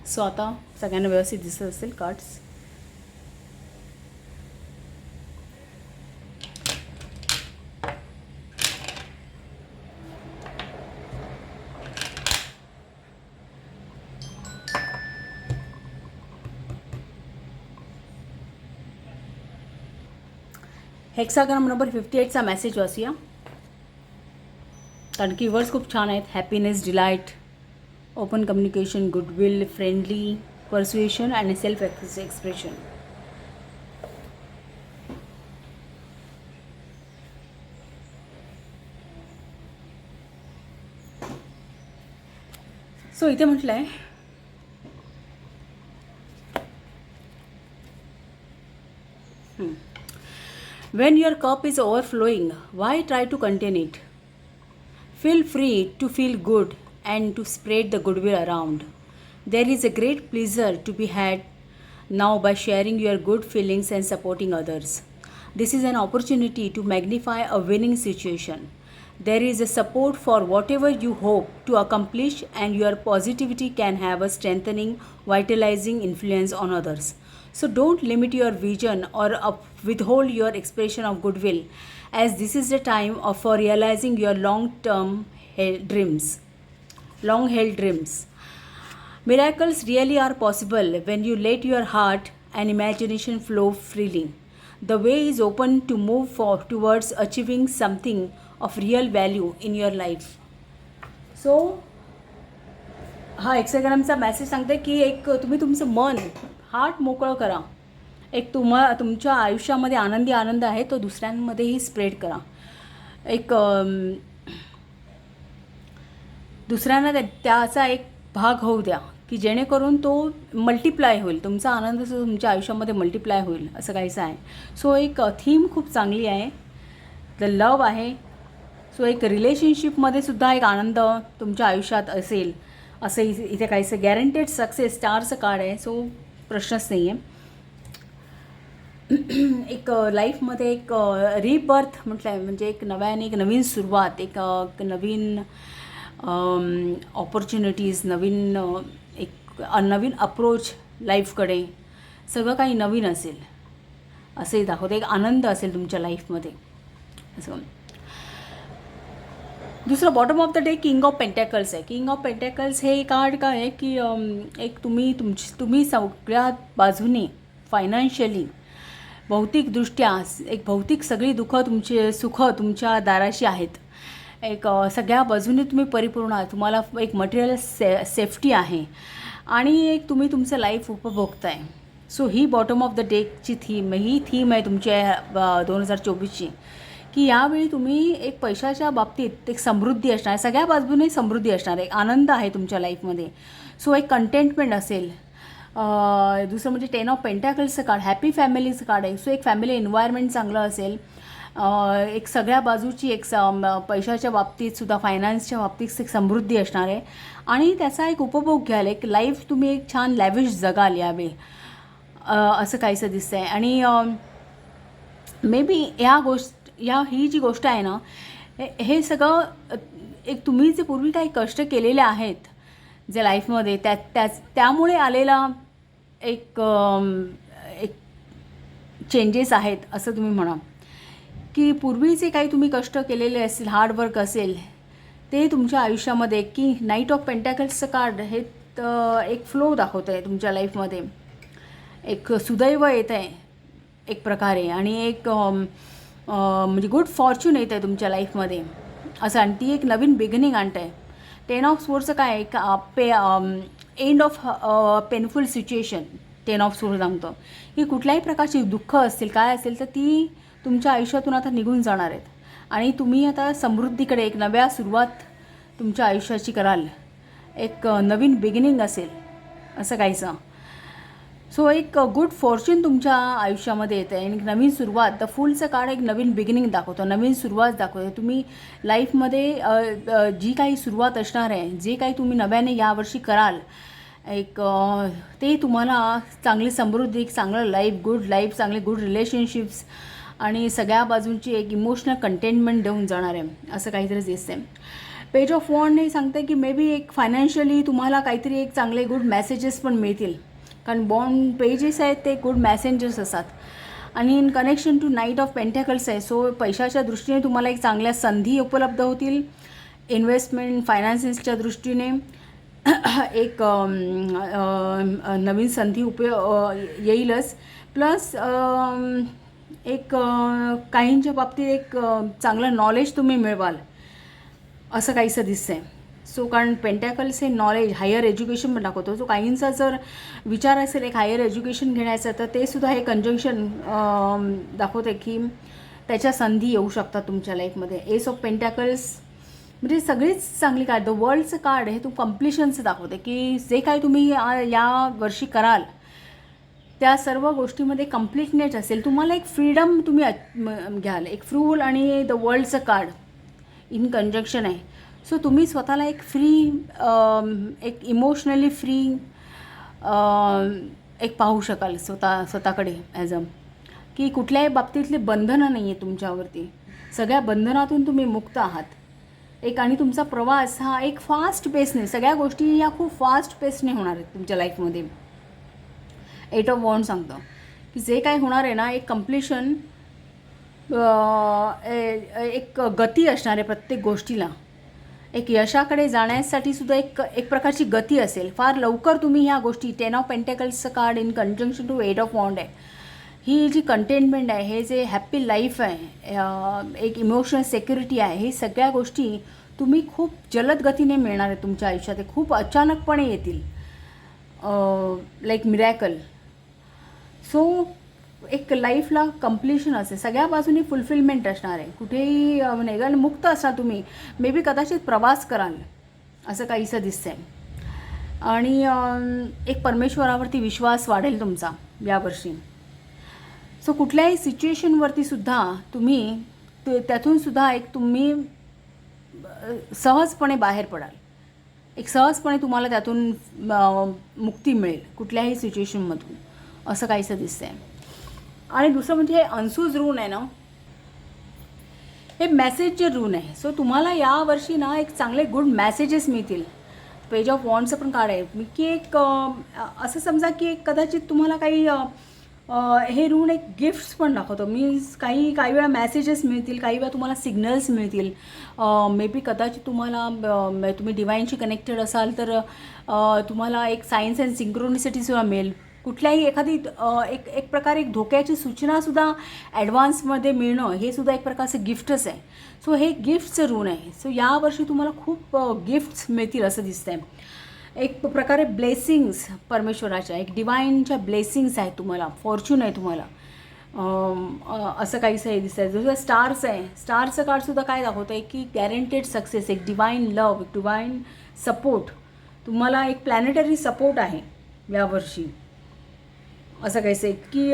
So आता सगळ्यांना व्यवस्थित दिसत असेल कार्ड्स. हेक्साग्राम नंबर 58चा मेसेज वाचूया, कारण कीवर्ड्स खूप छान आहेत. Happiness, delight, open communication, goodwill, friendly, persuasion आणि सेल्फ एक्सप्रेशन. सो इथे म्हटलं आहे when your cup is overflowing, why try to contain it? Feel free to feel good and to spread the goodwill around. There is a great pleasure to be had now by sharing your good feelings and supporting others. This is an opportunity to magnify a winning situation. There is a support for whatever you hope to accomplish, and your positivity can have a strengthening, vitalizing influence on others. So don't limit your vision or withhold your expression of goodwill, as this is the time for realizing your long-held dreams. Miracles really are possible when you let your heart and imagination flow freely. The way is open to move for towards achieving something of real value in your life. So हा एक्सग्रामचा मेसेज सांगते की एक तुम्ही तुमचं मन हार्ट मोकळं करा. एक तुमच्या आयुष्यामध्ये आनंदी आनंद आहे तो दुसऱ्यांमध्येही स्प्रेड करा. एक दुसऱ्यांना त्याचा एक भाग होऊ द्या की जेणेकरून तो मल्टिप्लाय होईल. तुमचा आनंद तुमच्या आयुष्यामध्ये मल्टिप्लाय होईल असं काहीचं आहे. सो एक थीम खूप चांगली आहे. द लव आहे. सो एक रिलेशनशिपमध्ये सुद्धा एक आनंद तुमच्या आयुष्यात असेल असं इथे काहीचं गॅरंटेड सक्सेस स्टारचं कार्ड आहे. सो प्रश्नच नाही आहे. एक लाईफमध्ये एक रिबर्थ म्हटलं आहे म्हणजे एक नव्याने एक नवीन सुरुवात, एक नवीन ऑपॉर्च्युनिटीज, नवीन एक नवीन अप्रोच लाईफकडे, सगळं काही नवीन असेल असंही दाखवतं. एक आनंद असेल तुमच्या लाईफमध्ये असं. दुसरं bottom of the day king of pentacles आहे. किंग ऑफ पेंटॅकल्स हे कार्ड काय आहे की एक तुम्ही सगळ्या बाजूने फायनान्शियली भौतिकदृष्ट्या एक भौतिक सगळी सुख तुमच्या दाराशी आहेत. एक सगळ्या बाजूने तुम्ही परिपूर्ण आहात. तुम्हाला एक मटेरियल सेफ्टी आहे आणि एक तुम्ही तुमचं लाईफ उपभोगताय. सो ही बॉटम ऑफ द डेची थीम आहे तुमच्या 2024ची की यावेळी तुम्ही एक पैशाच्या बाबतीत एक समृद्धी असणार, सगळ्या बाजूने समृद्धी असणार, एक आनंद आहे तुमच्या लाईफमध्ये. सो एक कंटेंटमेंट असेल. दुसरं म्हणजे 10 ऑफ पेंटॅकल्सचं कार्ड हॅपी फॅमिलीचं कार्ड आहे. सो एक फॅमिली एन्व्हायरमेंट चांगलं असेल. एक सगळ्या बाजूची एक पैशाच्या बाबतीत सुद्धा फायनान्सच्या बाबतीत एक समृद्धी असणार आहे आणि त्याचा एक उपभोग घ्याल. एक लाईफ तुम्ही एक छान लॅविश जगाल यावेळी असं काहीसं दिसतं आहे. आणि मे बी ही जी गोष्ट आहे ना, हे सगळं एक तुम्ही जे पूर्वी काही कष्ट केलेले आहेत जे लाईफमध्ये त्यामुळे आलेला एक चेंजेस आहेत असं तुम्ही म्हणा. की पूर्वी जे काही तुम्ही कष्ट केलेले असतील, हार्डवर्क असेल, ते तुमच्या आयुष्यामध्ये की नाईट ऑफ पेंटॅकल्सचं कार्ड हे एक फ्लो दाखवतं आहे तुमच्या लाईफमध्ये. एक सुदैव येत आहे एक प्रकारे आणि एक म्हणजे गुड फॉर्च्यून येत आहे तुमच्या लाईफमध्ये असं. आणि ती एक नवीन बिगिनिंग आणत आहे. 10 ऑफ सोर्सचं काय end of painful situation 10 of source सांगतो की कुठल्याही प्रकारची दुःख असतील काय असेल तर ती तुमच्या आयुष्यातून आता निघून जाणार आहेत आणि तुम्ही आता समृद्धीकडे एक नव्या सुरुवात तुमच्या आयुष्याची कराल. एक नवीन बिगिनिंग असेल असं काहीचं. सो एक गुड फॉर्च्यून तुमच्या आयुष्यामध्ये येतं आहे आणि नवीन सुरुवात. द फुलचं कार्ड एक नवीन बिगिनिंग दाखवतं, नवीन सुरुवात दाखवते. तुम्ही लाईफमध्ये जी काही सुरुवात असणार आहे, जे काही तुम्ही नव्याने यावर्षी कराल एक ते तुम्हाला चांगली समृद्धी, एक चांगलं लाईफ, चांगले गुड रिलेशनशिप्स आणि सगळ्या बाजूंची एक इमोशनल कंटेनमेंट देऊन जाणार आहे असं काहीतरी दिसतं आहे. पेज ऑफ वॉन्ड हे सांगते की मे बी एक फायनान्शियली तुम्हाला काहीतरी एक चांगले गुड मेसेजेस पण मिळतील. कारण बॉन्ड पेजेस आहेत ते गुड मॅसेंजर्स असतात. आणि in connection to knight of pentacles आहे. सो पैशाच्या दृष्टीने तुम्हाला एक चांगल्या संधी उपलब्ध होतील. इन्व्हेस्टमेंट फायनान्सेसच्या दृष्टीने एक नवीन संधी येईलच. प्लस एक काहींच्या बाबतीत एक चांगलं नॉलेज तुम्ही मिळवाल असं काहीसं दिसतं आहे. सो कारण पेंटॅकल्स हे नॉलेज, हायर एज्युकेशन पण दाखवतो. सो काहींचा जर विचार असेल एक हायर एज्युकेशन घेण्याचा तर ते सुद्धा हे कंजंक्शन दाखवते की त्याच्या संधी येऊ शकतात तुमच्या लाईफमध्ये. एस ऑफ पेंटॅकल्स म्हणजे सगळीच चांगली कार्ड. द वर्ल्डचं कार्ड हे कम्प्लिशनचं दाखवते की जे काही तुम्ही या वर्षी कराल त्या सर्व गोष्टीमध्ये कम्प्लीटनेस असेल. तुम्हाला एक फ्रीडम तुम्ही घ्याल. एक फ्रूल आणि द वर्ल्डचं कार्ड इन कंजंक्शन आहे. सो तुम्ही स्वतःला एक फ्री, एक इमोशनली फ्री एक पाहू शकाल स्वतःकडे ॲज की कुठल्याही बाबतीतले बंधनं नाही आहे तुमच्यावरती. सगळ्या बंधनातून तुम्ही मुक्त आहात. एक आणि तुमचा प्रवास हा एक फास्ट पेसने, सगळ्या गोष्टी या खूप फास्ट पेसने होणार आहेत तुमच्या लाईफमध्ये. 8 ऑफ वॉन्ड सांगतं की जे काय होणार आहे ना एक कम्प्लिशन, एक गती असणार आहे प्रत्येक गोष्टीला. एक यशाकडे जाण्यासाठी सुद्धा एक प्रकारची गती असेल. फार लवकर तुम्ही ह्या गोष्टी 10 ऑफ पेंटॅकल्सचं card in conjunction to 8 of wand आहे. ही जी कंटेनमेंट आहे, हे जे हॅप्पी लाईफ आहे, एक इमोशनल सिक्युरिटी आहे, हे सगळ्या गोष्टी तुम्ही खूप जलद गतीने मिळणार आहे तुमच्या आयुष्यात. हे खूप अचानकपणे येतील, लाईक मिरॅकल. सो एक लाईफला कम्प्लिशन असेल, सगळ्या बाजूनी फुलफिलमेंट असणार आहे, कुठेही नाही मुक्त असणार तुम्ही. मे बी कदाचित प्रवास कराल असं काहीसं दिसतं आहे. आणि एक परमेश्वरावरती विश्वास वाढेल तुमचा यावर्षी. सो कुठल्याही सिच्युएशनवरती सुद्धा तुम्ही त्यातून सुद्धा एक तुम्ही सहजपणे बाहेर पडाल. एक सहजपणे तुम्हाला त्यातून मुक्ती मिळेल कुठल्याही सिच्युएशनमधून, असं काहीसं दिसतं आहे. आणि दुसरं म्हणजे हे अनसूज रून आहे ना, हे मेसेजचे रून आहे. सो तुम्हाला यावर्षी ना एक चांगले गुड मेसेजेस मिळतील. पेज ऑफ वॉन्डचं पण कार्ड आहे की एक असं समजा की एक कदाचित तुम्हाला काही हे रून एक गिफ्ट्स पण दाखवतो. मीन्स काही वेळा मेसेजेस मिळतील, काही वेळा तुम्हाला सिग्नल्स मिळतील. मे बी कदाचित तुम्हाला तुम्ही डिवाईनशी कनेक्टेड असाल तर तुम्हाला एक सायन्स अँड सिंक्रोनिसिटीसुद्धा मिळेल. कुठल्याही एखादी एक प्रकारे एक धोक्याची सूचनासुद्धा ॲडव्हान्समध्ये मिळणं, हे सुद्धा एक प्रकारचं गिफ्टच आहे. सो हे गिफ्टचं ऋण आहे. सो यावर्षी तुम्हाला खूप गिफ्ट्स मिळतील असं दिसतं आहे. एक प्रकारे ब्लेसिंग्स परमेश्वराच्या, एक डिवाईनच्या ब्लेसिंग्स आहेत तुम्हाला, फॉर्च्यून आहे तुम्हाला, असं काहीसं हे दिसतं आहे. जसं स्टार्स आहे, स्टारचं कार्डसुद्धा काय दाखवतं आहे की गॅरंटेड सक्सेस, एक डिवाईन लव, एक डिवाईन सपोर्ट, तुम्हाला एक प्लॅनेटरी सपोर्ट आहे यावर्षी, असं काहीसं आहे की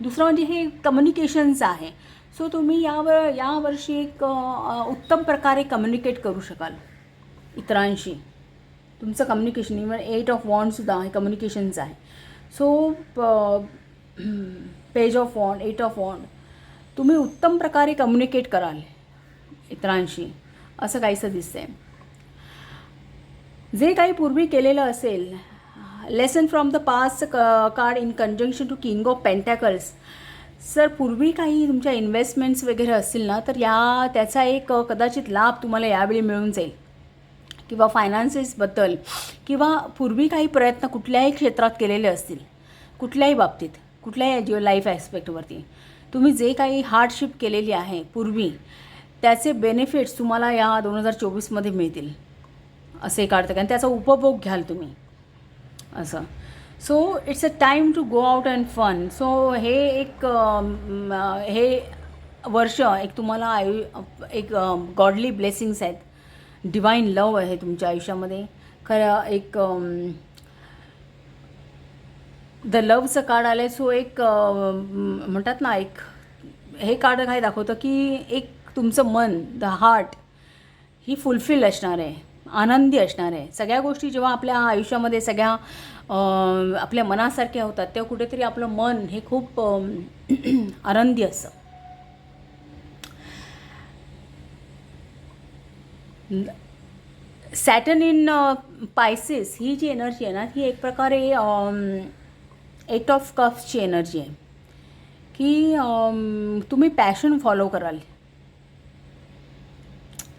दुसरं म्हणजे हे कम्युनिकेशनचं आहे. सो तुम्ही यावर्षी एक उत्तम प्रकारे कम्युनिकेट करू शकाल इतरांशी. तुमचं कम्युनिकेशन, इवन 8 ऑफ वॉन्डसुद्धा हे कम्युनिकेशनचं आहे. So page of wand, 8 of wand, तुम्ही उत्तम प्रकारे कम्युनिकेट कराल इतरांशी, असं काहीसं दिसतं आहे. जे काही पूर्वी केलेलं असेल, lesson from the past card in conjunction to king of pentacles. Sir पूर्वी काही तुमच्या इन्व्हेस्टमेंट्स वगैरे असतील ना, तर त्याचा एक कदाचित लाभ तुम्हाला यावेळी मिळून जाईल. किंवा फायनान्सेसबद्दल, किंवा पूर्वी काही प्रयत्न कुठल्याही क्षेत्रात केलेले असतील, कुठल्याही बाबतीत, कुठल्याही लाईफ ॲस्पेक्टवरती तुम्ही जे काही हार्डशिप केलेली आहे पूर्वी, त्याचे बेनिफिट्स तुम्हाला या 2024मध्ये मिळतील असे काढतं. कारण त्याचा उपभोग घ्याल तुम्ही असं. So it's a time to go out and fun. So हे एक हे वर्ष एक तुम्हाला एक गॉडली ब्लेसिंग्स आहेत, डिवाईन लव आहे तुमच्या आयुष्यामध्ये. खरं एक द लवचं कार्ड आलं आहे. सो एक म्हणतात ना, एक हे कार्ड काय दाखवतं की एक तुमचं मन, द हार्ट ही फुलफिल असणार आहे, आनंदी असणार आहे. सगळ्या गोष्टी जेव्हा आपल्या आयुष्यामध्ये सगळ्या आपल्या मनासारख्या होतात, तेव्हा कुठेतरी आपलं मन हे खूप आनंदी असतं. सॅटर्न इन पायसेस ही जी एनर्जी आहे ना, ही एक प्रकारे 8 ऑफ कप्सची एनर्जी आहे की तुम्ही पॅशन फॉलो कराल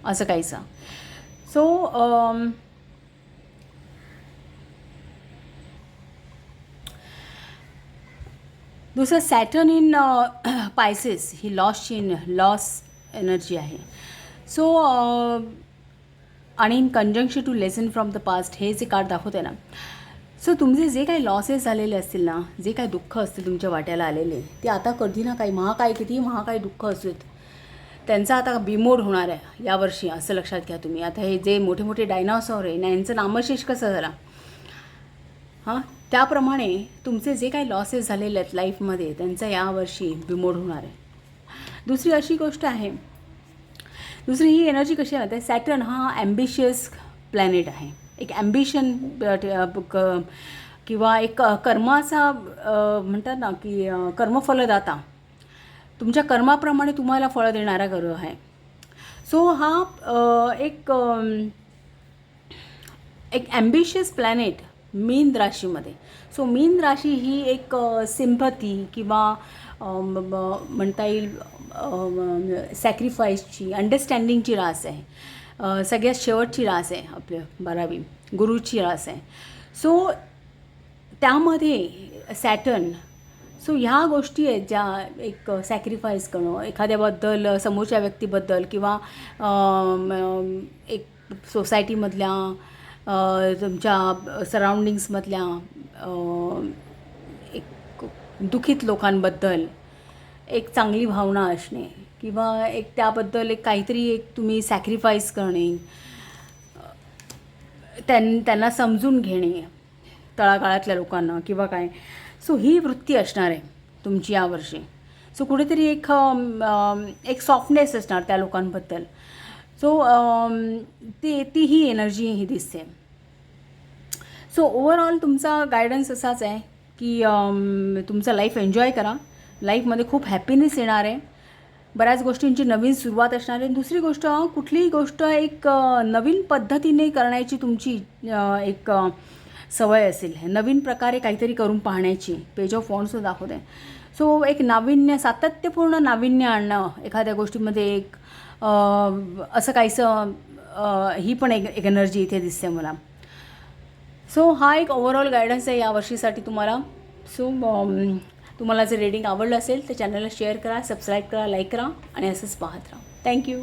असं काहीसं. सो दुसरं सॅटर्न इन पायसेस ही लॉस एनर्जी आहे. सो आणि in conjunction to lesson from the past हे जे कार्ड दाखवते ना, सो तुमचे जे काही लॉसेस झालेले असतील ना, जे काही दुःख असतील तुमच्या वाट्याला आलेले, ते आता कधी ना काही कितीही महाकाय दुःख असतात, त्यांचं आता बिमोड होणार आहे यावर्षी, असं लक्षात घ्या तुम्ही. आता हे जे मोठे मोठे डायनासॉर आहे ना, यांचं नामशेष कसं झाला, हां, त्याप्रमाणे तुमचे जे काही लॉसेस झालेले आहेत लाईफमध्ये, त्यांचं यावर्षी बिमोड होणार आहे. दुसरी अशी गोष्ट आहे, दुसरी ही एनर्जी कशी आहे, सॅटर्न हा ॲम्बिशियस प्लॅनेट आहे. एक ॲम्बिशन किंवा एक कर्माचा म्हणतात ना की कर्मफलदाता, तुमच्या कर्माप्रमाणे तुम्हाला फळं देणारा ग्रह आहे. सो हा एक ॲम्बिशियस प्लॅनेट मीन राशीमध्ये. सो मीन राशी ही एक सिम्पथी किंवा म्हणता येईल सॅक्रिफाईसची, अंडरस्टँडिंगची रास आहे. सगळ्यात शेवटची रास आहे आपल्या 12वी गुरुची रास आहे. सो त्यामध्ये सॅटर्न सो ह्या गोष्टी आहेत ज्या एक सॅक्रिफाईस करणं एखाद्याबद्दल, समोरच्या व्यक्तीबद्दल किंवा एक सोसायटीमधल्या तुमच्या सराउंडिंग्समधल्या एक दुःखित लोकांबद्दल एक चांगली भावना असणे किंवा एक त्याबद्दल एक काहीतरी एक तुम्ही सॅक्रिफाईस करणे, त्यांना समजून घेणे, तळागाळातल्या लोकांना किंवा काय. सो ही वृत्ती असणार आहे तुमची यावर्षी. सो कुठेतरी एक सॉफ्टनेस असणार त्या लोकांबद्दल. सो ती ही एनर्जी ही दिसते. सो ओव्हरऑल तुमचा गायडन्स असाच आहे की तुमचं लाईफ एन्जॉय करा. लाईफमध्ये खूप हॅपीनेस येणार आहे. बऱ्याच गोष्टींची नवीन सुरुवात असणार आहे. दुसरी गोष्ट, कुठलीही गोष्ट एक नवीन पद्धतीने करण्याची तुमची एक सवय असेल. नवीन प्रकारे काहीतरी करून पाहण्याची पेज ऑफ वॉन्ड्सचं दाखवते. सो एक नाविन्य, सातत्यपूर्ण नाविन्य आणणं एखाद्या गोष्टीमध्ये एक असं काहीसं ही पण एक एनर्जी इथे दिसते मला. सो हा एक ओव्हरऑल गायडन्स आहे यावर्षीसाठी तुम्हाला. सो तुम्हाला जर रीडिंग आवडलं असेल तर चॅनलला शेअर करा, सबस्क्राईब करा, लाईक करा आणि असंच पाहत राहा. थँक्यू.